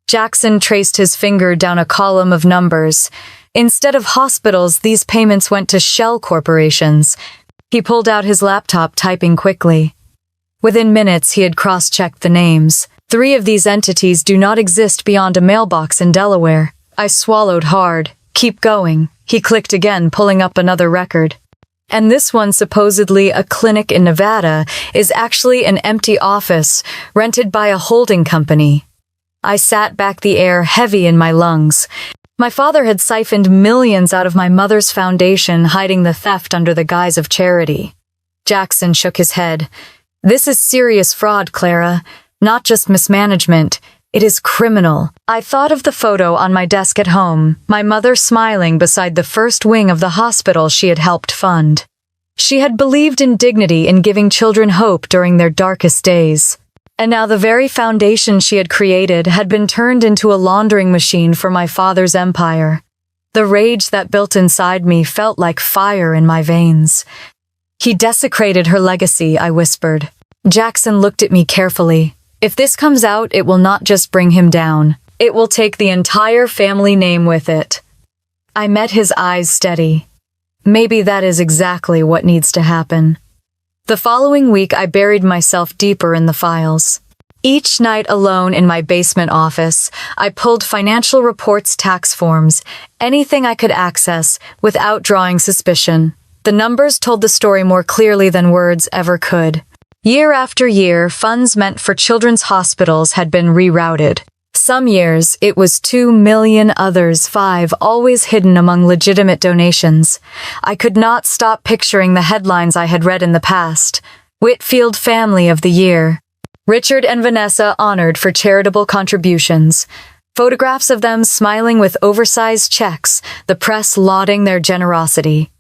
Jackson traced his finger down a column of numbers. Instead of hospitals, these payments went to shell corporations. He pulled out his laptop, typing quickly. Within minutes, he had cross-checked the names. 3 of these entities do not exist beyond a mailbox in Delaware. I swallowed hard. Keep going. He clicked again, pulling up another record. And this one, supposedly a clinic in Nevada, is actually an empty office, rented by a holding company. I sat back, the air heavy in my lungs. My father had siphoned millions out of my mother's foundation, hiding the theft under the guise of charity. Jackson shook his head. This is serious fraud, Clara. Not just mismanagement. It is criminal. I thought of the photo on my desk at home, my mother smiling beside the first wing of the hospital she had helped fund. She had believed in dignity, in giving children hope during their darkest days. And now the very foundation she had created had been turned into a laundering machine for my father's empire. The rage that built inside me felt like fire in my veins. He desecrated her legacy, I whispered. Jackson looked at me carefully. If this comes out, it will not just bring him down. It will take the entire family name with it. I met his eyes steady. Maybe that is exactly what needs to happen. The following week, I buried myself deeper in the files. Each night alone in my basement office, I pulled financial reports, tax forms, anything I could access without drawing suspicion. The numbers told the story more clearly than words ever could. Year after year, funds meant for children's hospitals had been rerouted. Some years, it was 2 million, others 5, always hidden among legitimate donations. I could not stop picturing the headlines I had read in the past. Whitfield Family of the Year. Richard and Vanessa honored for charitable contributions. Photographs of them smiling with oversized checks, the press lauding their generosity.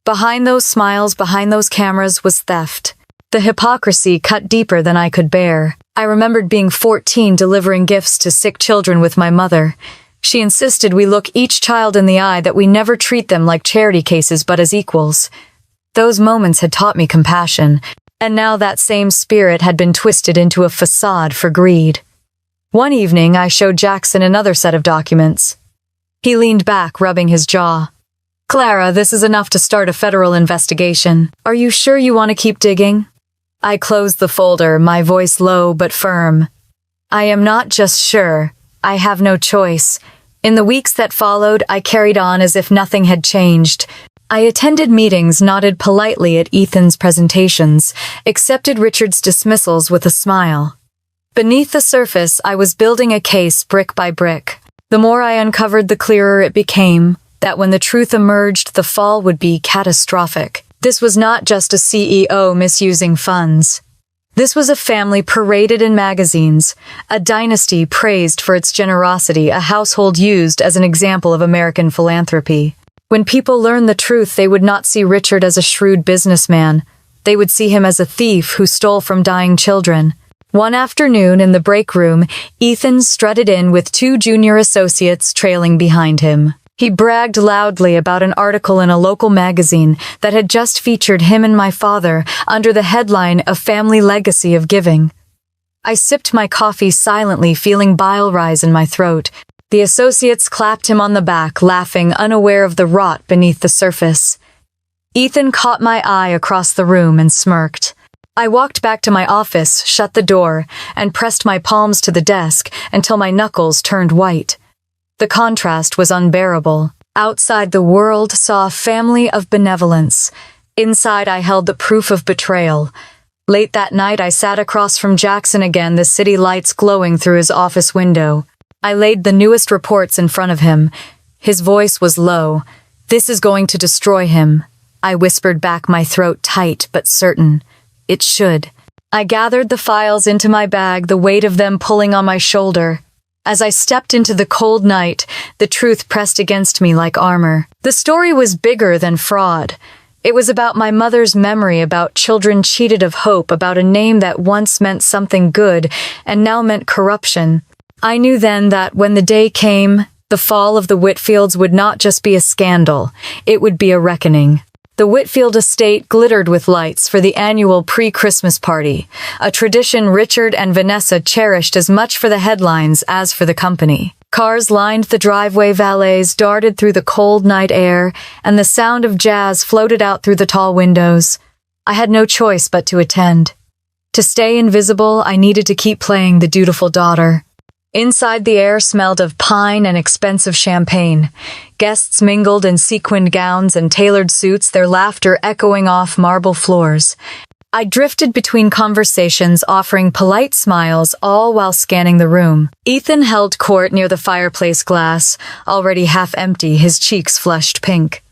Behind those smiles, behind those cameras, was theft. The hypocrisy cut deeper than I could bear. I remembered being 14 delivering gifts to sick children with my mother. She insisted we look each child in the eye, that we never treat them like charity cases but as equals. Those moments had taught me compassion, and now that same spirit had been twisted into a facade for greed. One evening, I showed Jackson another set of documents. He leaned back, rubbing his jaw. "Clara, this is enough to start a federal investigation. Are you sure you want to keep digging?" I closed the folder, my voice low but firm. "I am not just sure. I have no choice." In the weeks that followed, I carried on as if nothing had changed. I attended meetings, nodded politely at Ethan's presentations, accepted Richard's dismissals with a smile. Beneath the surface, I was building a case brick by brick. The more I uncovered, the clearer it became that when the truth emerged, the fall would be catastrophic. This was not just a CEO misusing funds. This was a family paraded in magazines, a dynasty praised for its generosity, a household used as an example of American philanthropy. When people learned the truth, they would not see Richard as a shrewd businessman. They would see him as a thief who stole from dying children. One afternoon in the break room, Ethan strutted in with 2 junior associates trailing behind him. He bragged loudly about an article in a local magazine that had just featured him and my father under the headline "A Family Legacy of Giving." I sipped my coffee silently, feeling bile rise in my throat. The associates clapped him on the back, laughing, unaware of the rot beneath the surface. Ethan caught my eye across the room and smirked. I walked back to my office, shut the door, and pressed my palms to the desk until my knuckles turned white. The contrast was unbearable. Outside, the world saw a family of benevolence. Inside, I held the proof of betrayal. Late that night, I sat across from Jackson again, the city lights glowing through his office window. I laid the newest reports in front of him. His voice was low. "This is going to destroy him." I whispered back, my throat tight but certain. "It should." I gathered the files into my bag, the weight of them pulling on my shoulder. As I stepped into the cold night, the truth pressed against me like armor. The story was bigger than fraud. It was about my mother's memory, about children cheated of hope, about a name that once meant something good and now meant corruption. I knew then that when the day came, the fall of the Whitfields would not just be a scandal, it would be a reckoning. The Whitfield estate glittered with lights for the annual pre-Christmas party, a tradition Richard and Vanessa cherished as much for the headlines as for the company. Cars lined the driveway, valets darted through the cold night air, and the sound of jazz floated out through the tall windows. I had no choice but to attend. To stay invisible, I needed to keep playing the dutiful daughter. Inside, the air smelled of pine and expensive champagne. Guests mingled in sequined gowns and tailored suits, their laughter echoing off marble floors. I drifted between conversations, offering polite smiles, all while scanning the room. Ethan held court near the fireplace glass, already half empty, his cheeks flushed pink.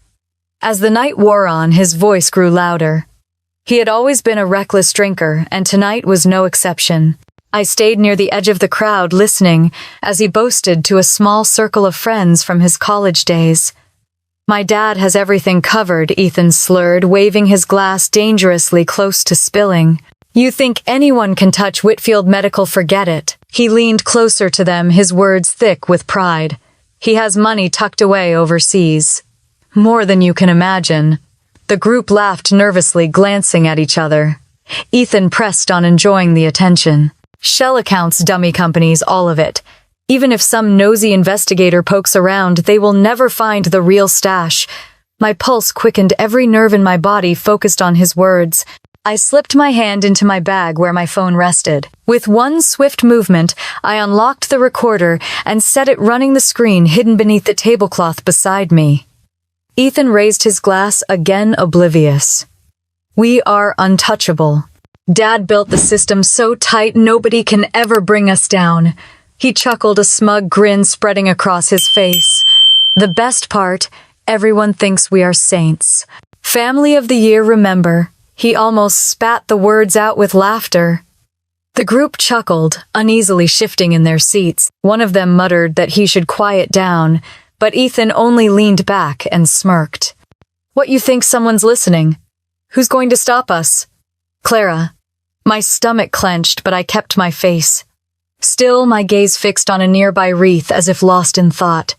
As the night wore on, his voice grew louder. He had always been a reckless drinker, and tonight was no exception. I stayed near the edge of the crowd, listening as he boasted to a small circle of friends from his college days. "My dad has everything covered," Ethan slurred, waving his glass dangerously close to spilling. "You think anyone can touch Whitfield Medical? Forget it." He leaned closer to them, his words thick with pride. "He has money tucked away overseas. More than you can imagine." The group laughed nervously, glancing at each other. Ethan pressed on, enjoying the attention. "Shell accounts, dummy companies, all of it. Even if some nosy investigator pokes around, they will never find the real stash." My pulse quickened, every nerve in my body focused on his words. I slipped my hand into my bag where my phone rested. With one swift movement, I unlocked the recorder and set it running the screen hidden beneath the tablecloth beside me. Ethan raised his glass, again oblivious. We are untouchable. Dad built the system so tight nobody can ever bring us down. He chuckled, a smug grin spreading across his face. The best part, everyone thinks we are saints. Family of the year, remember. He almost spat the words out with laughter. The group chuckled, uneasily shifting in their seats. One of them muttered that he should quiet down, but Ethan only leaned back and smirked. What, you think someone's listening? Who's going to stop us? Clara. My stomach clenched, but I kept my face. Still, my gaze fixed on a nearby wreath as if lost in thought.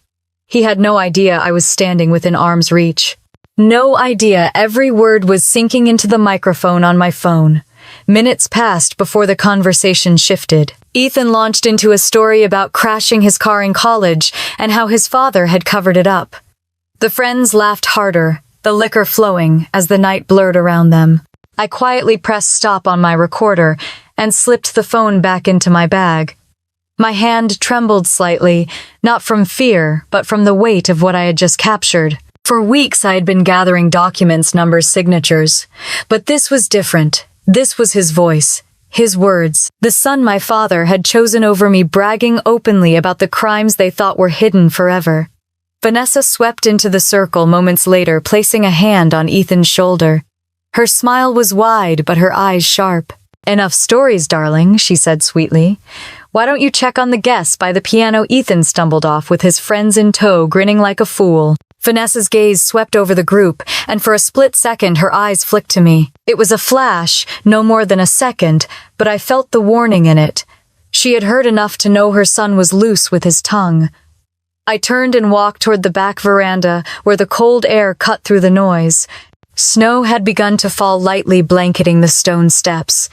He had no idea I was standing within arm's reach. No idea every word was sinking into the microphone on my phone. Minutes passed before the conversation shifted. Ethan launched into a story about crashing his car in college and how his father had covered it up. The friends laughed harder, the liquor flowing as the night blurred around them. I quietly pressed stop on my recorder and slipped the phone back into my bag. My hand trembled slightly, not from fear, but from the weight of what I had just captured. For weeks I had been gathering documents, numbers, signatures. But this was different. This was his voice, his words, the son my father had chosen over me, bragging openly about the crimes they thought were hidden forever. Vanessa swept into the circle moments later, placing a hand on Ethan's shoulder. Her smile was wide, but her eyes sharp. Enough stories, darling, she said sweetly. Why don't you check on the guests by the piano? Ethan stumbled off with his friends in tow, grinning like a fool. Vanessa's gaze swept over the group, and for a split second her eyes flicked to me. It was a flash, no more than a second, but I felt the warning in it. She had heard enough to know her son was loose with his tongue. I turned and walked toward the back veranda, where the cold air cut through the noise. Snow had begun to fall lightly, blanketing the stone steps.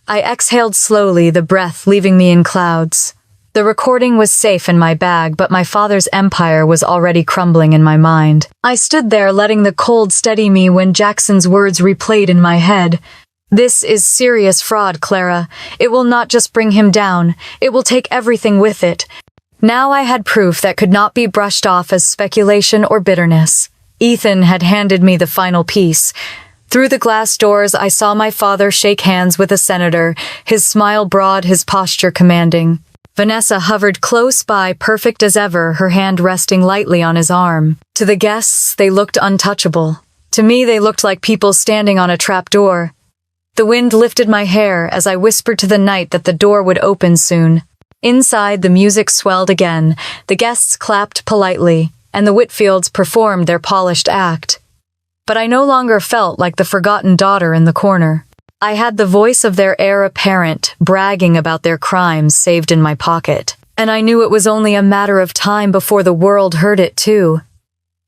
I exhaled slowly, the breath leaving me in clouds. The recording was safe in my bag, but my father's empire was already crumbling in my mind. I stood there, letting the cold steady me when Jackson's words replayed in my head. This is serious fraud, Clara. It will not just bring him down. It will take everything with it. Now I had proof that could not be brushed off as speculation or bitterness. Ethan had handed me the final piece. Through the glass doors, I saw my father shake hands with a senator, his smile broad, his posture commanding. Vanessa hovered close by, perfect as ever, her hand resting lightly on his arm. To the guests, they looked untouchable. To me, they looked like people standing on a trapdoor. The wind lifted my hair as I whispered to the night that the door would open soon. Inside, the music swelled again, the guests clapped politely, and the Whitfields performed their polished act. But I no longer felt like the forgotten daughter in the corner. I had the voice of their heir apparent, bragging about their crimes saved in my pocket. And I knew it was only a matter of time before the world heard it too.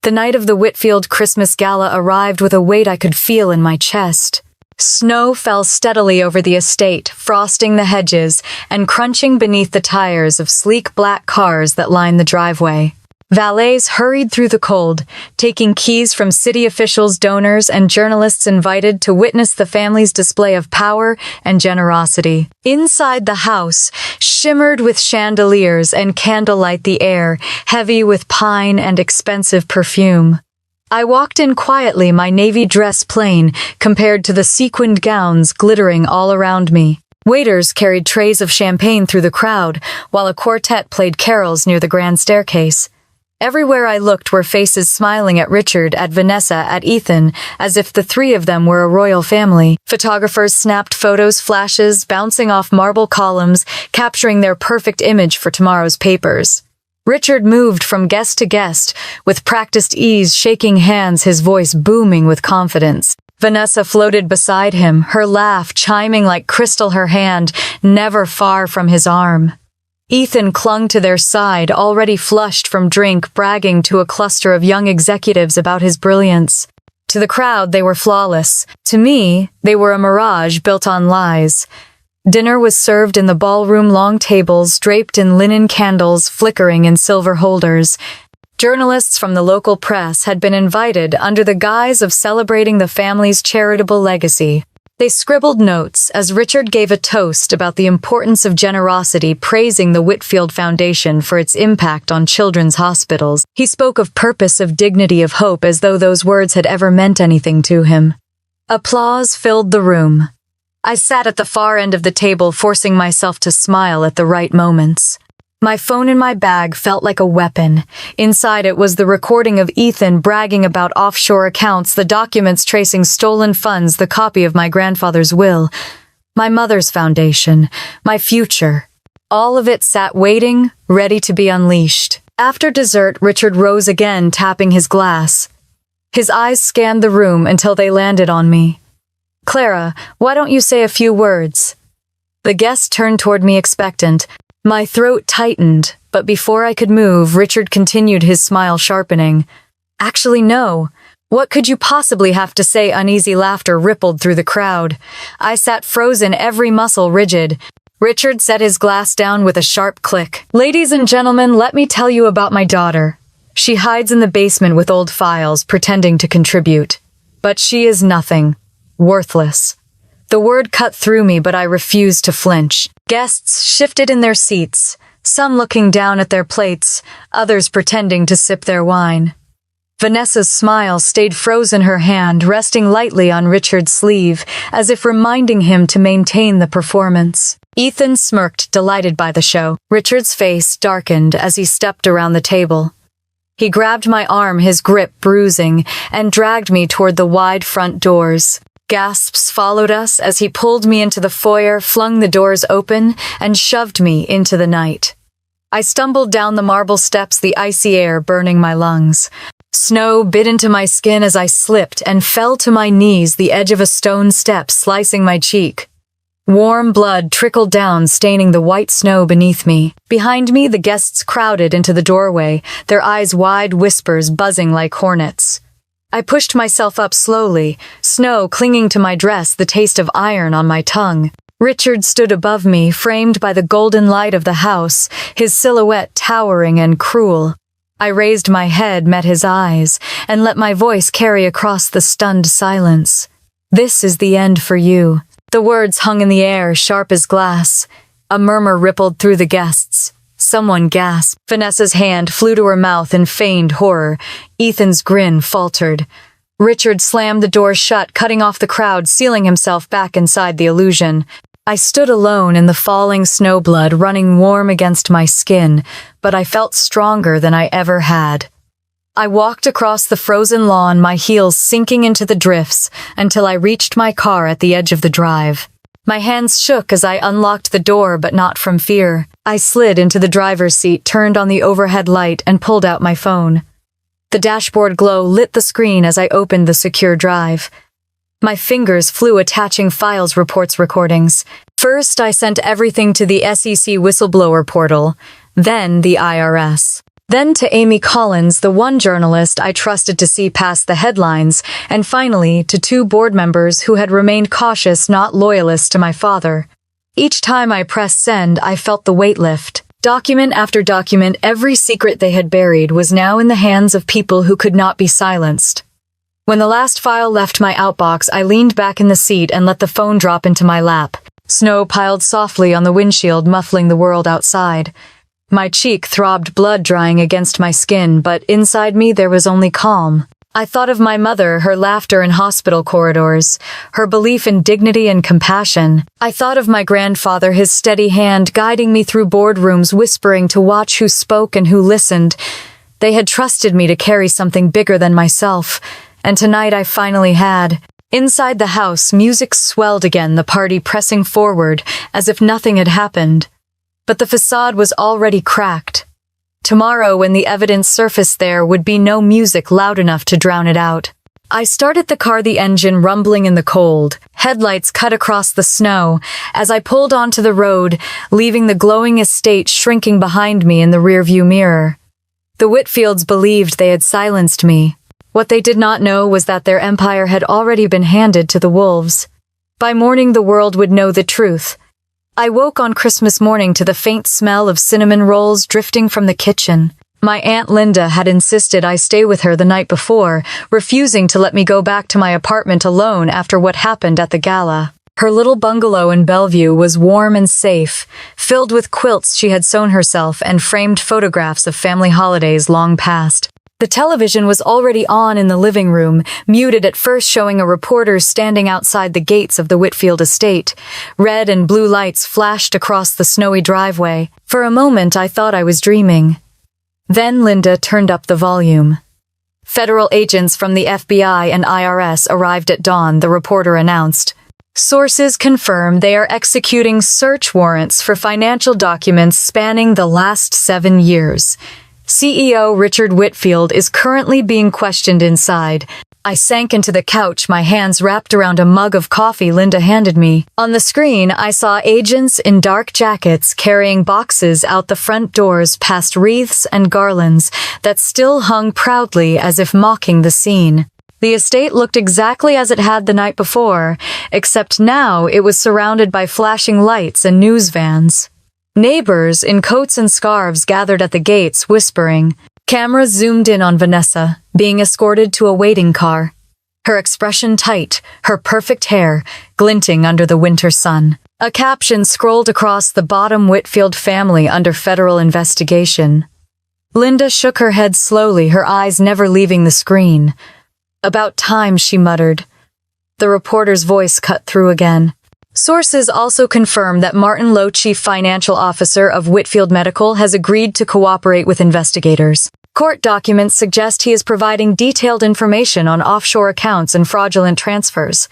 The night of the Whitfield Christmas Gala arrived with a weight I could feel in my chest. Snow fell steadily over the estate, frosting the hedges and crunching beneath the tires of sleek black cars that lined the driveway. Valets hurried through the cold, taking keys from city officials, donors, and journalists invited to witness the family's display of power and generosity. Inside the house shimmered with chandeliers and candlelight, the air heavy with pine and expensive perfume. I walked in quietly, my navy dress plain compared to the sequined gowns glittering all around me. Waiters carried trays of champagne through the crowd, while a quartet played carols near the grand staircase. Everywhere I looked were faces smiling at Richard, at Vanessa, at Ethan, as if the three of them were a royal family. Photographers snapped photos, flashes bouncing off marble columns, capturing their perfect image for tomorrow's papers. Richard moved from guest to guest, with practiced ease, shaking hands, his voice booming with confidence. Vanessa floated beside him, her laugh chiming like crystal, her hand never far from his arm. Ethan clung to their side, already flushed from drink, bragging to a cluster of young executives about his brilliance. To the crowd, they were flawless. To me, they were a mirage built on lies. Dinner was served in the ballroom, long tables draped in linen, candles flickering in silver holders. Journalists from the local press had been invited under the guise of celebrating the family's charitable legacy. They scribbled notes as Richard gave a toast about the importance of generosity, praising the Whitfield Foundation for its impact on children's hospitals. He spoke of purpose, of dignity, of hope, as though those words had ever meant anything to him. Applause filled the room. I sat at the far end of the table, forcing myself to smile at the right moments. My phone in my bag felt like a weapon. Inside it was the recording of Ethan bragging about offshore accounts, the documents tracing stolen funds, the copy of my grandfather's will, my mother's foundation, my future. All of it sat waiting, ready to be unleashed. After dessert, Richard rose again, tapping his glass. His eyes scanned the room until they landed on me. "Clara, why don't you say a few words?" The guest turned toward me expectant. My throat tightened, but before I could move, Richard continued, his smile sharpening. "Actually, no. What could you possibly have to say?" Uneasy laughter rippled through the crowd. I sat frozen, every muscle rigid. Richard set his glass down with a sharp click. "Ladies and gentlemen, let me tell you about my daughter. She hides in the basement with old files, pretending to contribute. But she is nothing. Worthless." The word cut through me, but I refused to flinch. Guests shifted in their seats, some looking down at their plates, others pretending to sip their wine. Vanessa's smile stayed frozen, her hand resting lightly on Richard's sleeve, as if reminding him to maintain the performance. Ethan smirked, delighted by the show. Richard's face darkened as he stepped around the table. He grabbed my arm, his grip bruising, and dragged me toward the wide front doors. Gasps followed us as he pulled me into the foyer, flung the doors open, and shoved me into the night. I stumbled down the marble steps, the icy air burning my lungs. Snow bit into my skin as I slipped and fell to my knees, the edge of a stone step slicing my cheek. Warm blood trickled down, staining the white snow beneath me. Behind me, the guests crowded into the doorway, their eyes wide, whispers buzzing like hornets. I pushed myself up slowly, snow clinging to my dress, the taste of iron on my tongue. Richard stood above me, framed by the golden light of the house, his silhouette towering and cruel. I raised my head, met his eyes, and let my voice carry across the stunned silence. "This is the end for you." The words hung in the air, sharp as glass. A murmur rippled through the guests. Someone gasped. Vanessa's hand flew to her mouth in feigned horror. Ethan's grin faltered. Richard slammed the door shut, cutting off the crowd, sealing himself back inside the illusion. I stood alone in the falling snowblood running warm against my skin, but I felt stronger than I ever had. I walked across the frozen lawn, my heels sinking into the drifts, until I reached my car at the edge of the drive. My hands shook as I unlocked the door, but not from fear. I slid into the driver's seat, turned on the overhead light, and pulled out my phone. The dashboard glow lit the screen as I opened the secure drive. My fingers flew, attaching files, reports, recordings. First, I sent everything to the SEC whistleblower portal, then the IRS. Then to Amy Collins, the one journalist I trusted to see past the headlines, and finally to 2 board members who had remained cautious, not loyalists to my father. Each time I pressed send, I felt the weight lift. Document after document, every secret they had buried was now in the hands of people who could not be silenced. When the last file left my outbox, I leaned back in the seat and let the phone drop into my lap. Snow piled softly on the windshield, muffling the world outside. My cheek throbbed, blood drying against my skin, but inside me there was only calm. I thought of my mother, her laughter in hospital corridors, her belief in dignity and compassion. I thought of my grandfather, his steady hand guiding me through boardrooms, whispering to watch who spoke and who listened. They had trusted me to carry something bigger than myself, and tonight I finally had. Inside the house, music swelled again, the party pressing forward as if nothing had happened. But the facade was already cracked. Tomorrow, when the evidence surfaced, there would be no music loud enough to drown it out. I started the car, the engine rumbling in the cold. Headlights cut across the snow as I pulled onto the road, leaving the glowing estate shrinking behind me in the rearview mirror. The Whitfields believed they had silenced me. What they did not know was that their empire had already been handed to the wolves. By morning, the world would know the truth. I woke on Christmas morning to the faint smell of cinnamon rolls drifting from the kitchen. My Aunt Linda had insisted I stay with her the night before, refusing to let me go back to my apartment alone after what happened at the gala. Her little bungalow in Bellevue was warm and safe, filled with quilts she had sewn herself and framed photographs of family holidays long past. The television was already on in the living room, muted at first, showing a reporter standing outside the gates of the Whitfield estate. Red and blue lights flashed across the snowy driveway. For a moment I thought I was dreaming. Then Linda turned up the volume. Federal agents from the FBI and IRS arrived at dawn, the reporter announced. Sources confirm they are executing search warrants for financial documents spanning the last 7 years. CEO Richard Whitfield is currently being questioned inside. I sank into the couch, my hands wrapped around a mug of coffee Linda handed me. On the screen, I saw agents in dark jackets carrying boxes out the front doors past wreaths and garlands that still hung proudly as if mocking the scene. The estate looked exactly as it had the night before, except now it was surrounded by flashing lights and news vans. Neighbors in coats and scarves gathered at the gates, whispering. Cameras zoomed in on Vanessa, being escorted to a waiting car. Her expression tight, her perfect hair glinting under the winter sun. A caption scrolled across the bottom: Whitfield family under federal investigation. Linda shook her head slowly, her eyes never leaving the screen. About time, she muttered. The reporter's voice cut through again. Sources also confirm that Martin Lowe, chief financial officer of Whitfield Medical, has agreed to cooperate with investigators. Court documents suggest he is providing detailed information on offshore accounts and fraudulent transfers.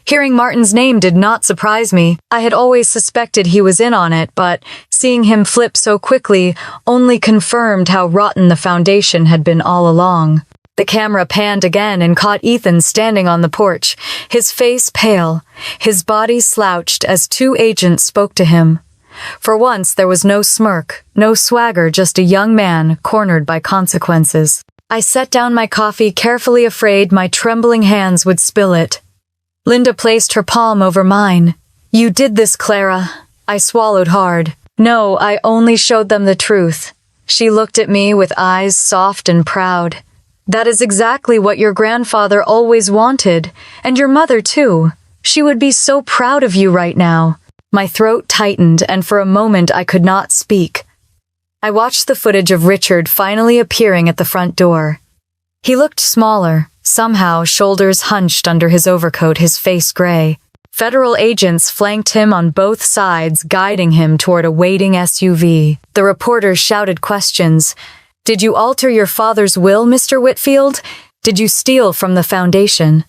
Hearing Martin's name did not surprise me. I had always suspected he was in on it, but seeing him flip so quickly only confirmed how rotten the foundation had been all along. The camera panned again and caught Ethan standing on the porch, his face pale, his body slouched as 2 agents spoke to him. For once there was no smirk, no swagger, just a young man cornered by consequences. I set down my coffee, carefully, afraid my trembling hands would spill it. Linda placed her palm over mine. You did this, Clara. I swallowed hard. No, I only showed them the truth. She looked at me with eyes soft and proud. That is exactly what your grandfather always wanted, and your mother too. She would be so proud of you right now. My throat tightened, and for a moment I could not speak. I watched the footage of Richard finally appearing at the front door. He looked smaller, somehow, shoulders hunched under his overcoat, his face gray. Federal agents flanked him on both sides, guiding him toward a waiting SUV. The reporter shouted questions. Did you alter your father's will, Mr. Whitfield? Did you steal from the foundation?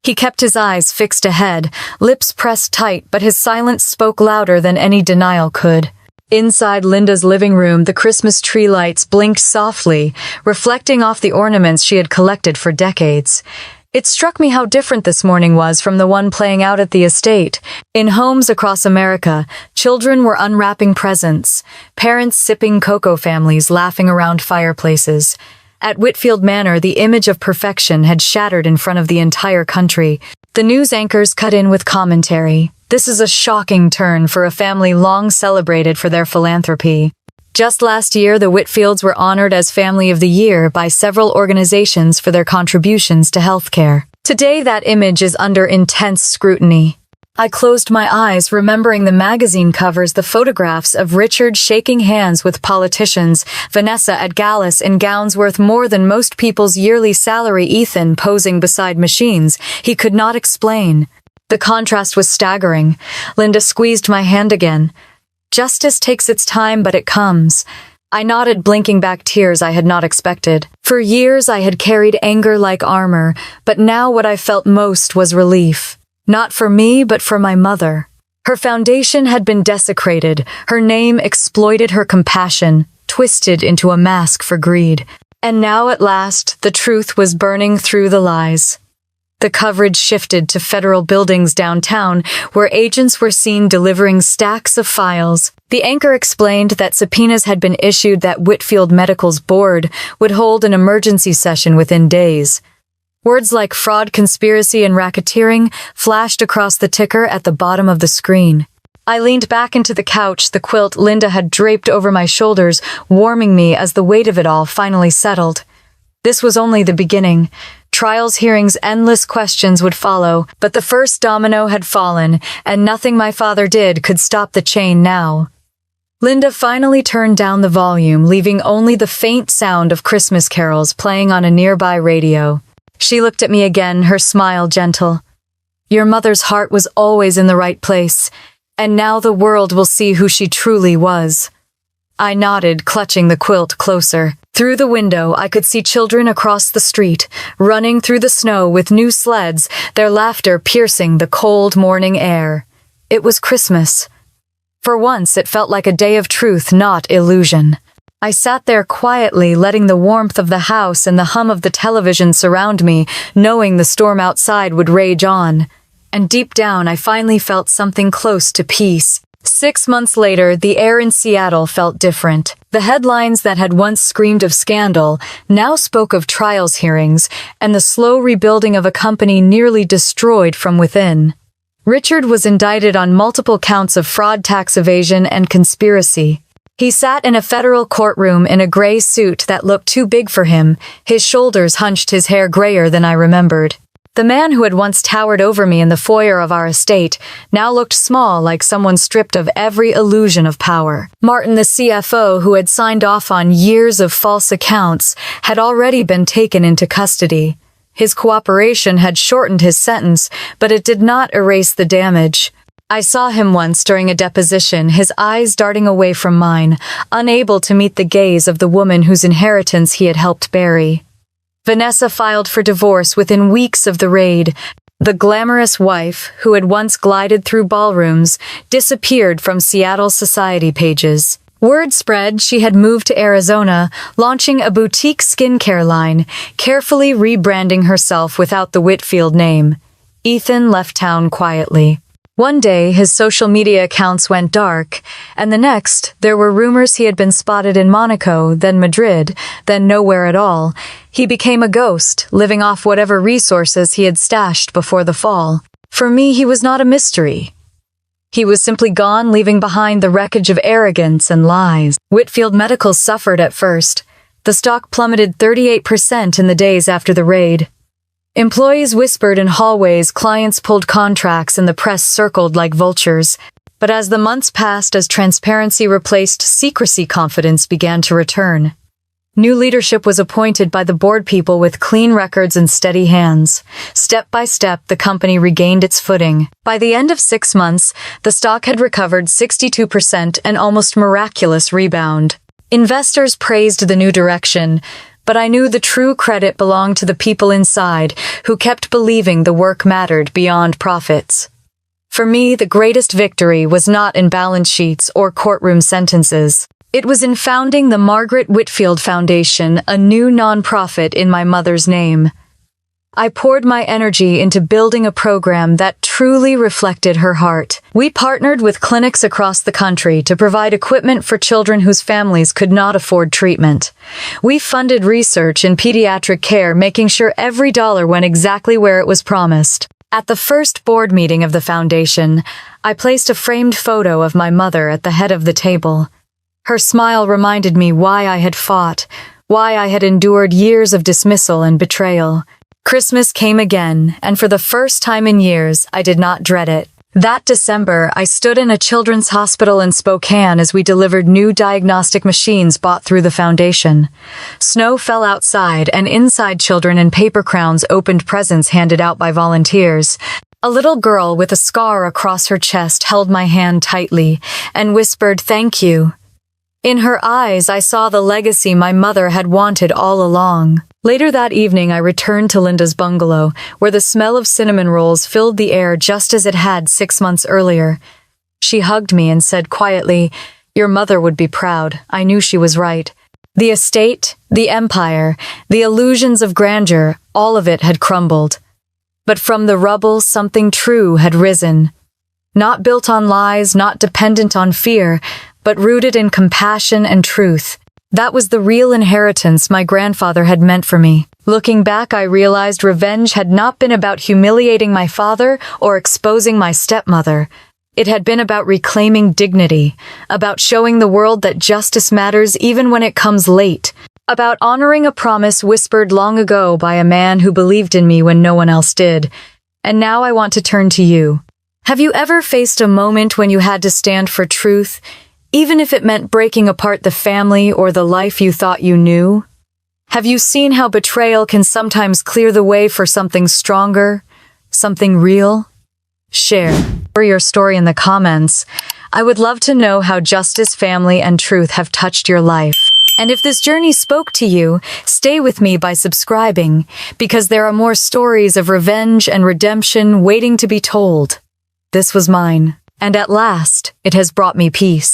He kept his eyes fixed ahead, lips pressed tight, but his silence spoke louder than any denial could. Inside Linda's living room, the Christmas tree lights blinked softly, reflecting off the ornaments she had collected for decades. It struck me how different this morning was from the one playing out at the estate. In homes across America, children were unwrapping presents, parents sipping cocoa, families laughing around fireplaces. At Whitfield Manor, the image of perfection had shattered in front of the entire country. The news anchors cut in with commentary. This is a shocking turn for a family long celebrated for their philanthropy. Just last year, the Whitfields were honored as Family of the Year by several organizations for their contributions to healthcare. Today, that image is under intense scrutiny. I closed my eyes, remembering the magazine covers, the photographs of Richard shaking hands with politicians, Vanessa at galas in gowns worth more than most people's yearly salary, Ethan posing beside machines he could not explain. The contrast was staggering. Linda squeezed my hand again. Justice takes its time, but it comes. I nodded, blinking back tears I had not expected. For years I had carried anger like armor, but now what I felt most was relief. Not for me, but for my mother. Her foundation had been desecrated, her name exploited, her compassion twisted into a mask for greed. And now at last, the truth was burning through the lies. The coverage shifted to federal buildings downtown, where agents were seen delivering stacks of files. The anchor explained that subpoenas had been issued, that Whitfield Medical's board would hold an emergency session within days. Words like fraud, conspiracy, and racketeering flashed across the ticker at the bottom of the screen. I leaned back into the couch, the quilt Linda had draped over my shoulders, warming me as the weight of it all finally settled. This was only the beginning. Trials hearings, endless questions would follow, but the first domino had fallen, and nothing my father did could stop the chain now. Linda finally turned down the volume, leaving only the faint sound of Christmas carols playing on a nearby radio. She looked at me again, her smile gentle. Your mother's heart was always in the right place, and now the world will see who she truly was. I nodded, clutching the quilt closer. Through the window, I could see children across the street, running through the snow with new sleds, their laughter piercing the cold morning air. It was Christmas. For once, it felt like a day of truth, not illusion. I sat there quietly, letting the warmth of the house and the hum of the television surround me, knowing the storm outside would rage on. And deep down, I finally felt something close to peace. 6 months later, the air in Seattle felt different. The headlines that had once screamed of scandal now spoke of trials hearings and the slow rebuilding of a company nearly destroyed from within. Richard was indicted on multiple counts of fraud, tax evasion, and conspiracy. He sat in a federal courtroom in a gray suit that looked too big for him, his shoulders hunched, his hair grayer than I remembered. The man who had once towered over me in the foyer of our estate now looked small, like someone stripped of every illusion of power. Martin, the CFO, who had signed off on years of false accounts, had already been taken into custody. His cooperation had shortened his sentence, but it did not erase the damage. I saw him once during a deposition, his eyes darting away from mine, unable to meet the gaze of the woman whose inheritance he had helped bury. Vanessa filed for divorce within weeks of the raid. The glamorous wife, who had once glided through ballrooms, disappeared from Seattle society pages. Word spread she had moved to Arizona, launching a boutique skincare line, carefully rebranding herself without the Whitfield name. Ethan left town quietly. One day, his social media accounts went dark, and the next, there were rumors he had been spotted in Monaco, then Madrid, then nowhere at all. He became a ghost, living off whatever resources he had stashed before the fall. For me, he was not a mystery. He was simply gone, leaving behind the wreckage of arrogance and lies. Whitfield Medical suffered at first. The stock plummeted 38% in the days after the raid. Employees whispered in hallways, clients pulled contracts, and the press circled like vultures. But as the months passed, as transparency replaced secrecy, confidence began to return. New leadership was appointed by the board, people with clean records and steady hands. Step by step, the company regained its footing. By the end of 6 months, the stock had recovered 62%, an almost miraculous rebound. Investors praised the new direction, but I knew the true credit belonged to the people inside who kept believing the work mattered beyond profits. For me, the greatest victory was not in balance sheets or courtroom sentences. It was in founding the Margaret Whitfield Foundation, a new nonprofit in my mother's name. I poured my energy into building a program that truly reflected her heart. We partnered with clinics across the country to provide equipment for children whose families could not afford treatment. We funded research in pediatric care, making sure every dollar went exactly where it was promised. At the first board meeting of the foundation, I placed a framed photo of my mother at the head of the table. Her smile reminded me why I had fought, why I had endured years of dismissal and betrayal. Christmas came again, and for the first time in years, I did not dread it. That December, I stood in a children's hospital in Spokane as we delivered new diagnostic machines bought through the foundation. Snow fell outside, and inside children in paper crowns opened presents handed out by volunteers. A little girl with a scar across her chest held my hand tightly and whispered, "Thank you." In her eyes, I saw the legacy my mother had wanted all along. Later that evening, I returned to Linda's bungalow, where the smell of cinnamon rolls filled the air just as it had 6 months earlier. She hugged me and said quietly, "Your mother would be proud." I knew she was right. The estate, the empire, the illusions of grandeur, all of it had crumbled. But from the rubble, something true had risen. Not built on lies, not dependent on fear, but rooted in compassion and truth. That was the real inheritance my grandfather had meant for me. Looking back, I realized revenge had not been about humiliating my father or exposing my stepmother, It had been about reclaiming dignity, about showing the world that justice matters even when it comes late, about honoring a promise whispered long ago by a man who believed in me when no one else did. And now I want to turn to you. Have you ever faced a moment when you had to stand for truth, even if it meant breaking apart the family or the life you thought you knew? Have you seen how betrayal can sometimes clear the way for something stronger, something real? Share your story in the comments. I would love to know how justice, family, and truth have touched your life. And if this journey spoke to you, stay with me by subscribing, because there are more stories of revenge and redemption waiting to be told. This was mine, and at last, it has brought me peace.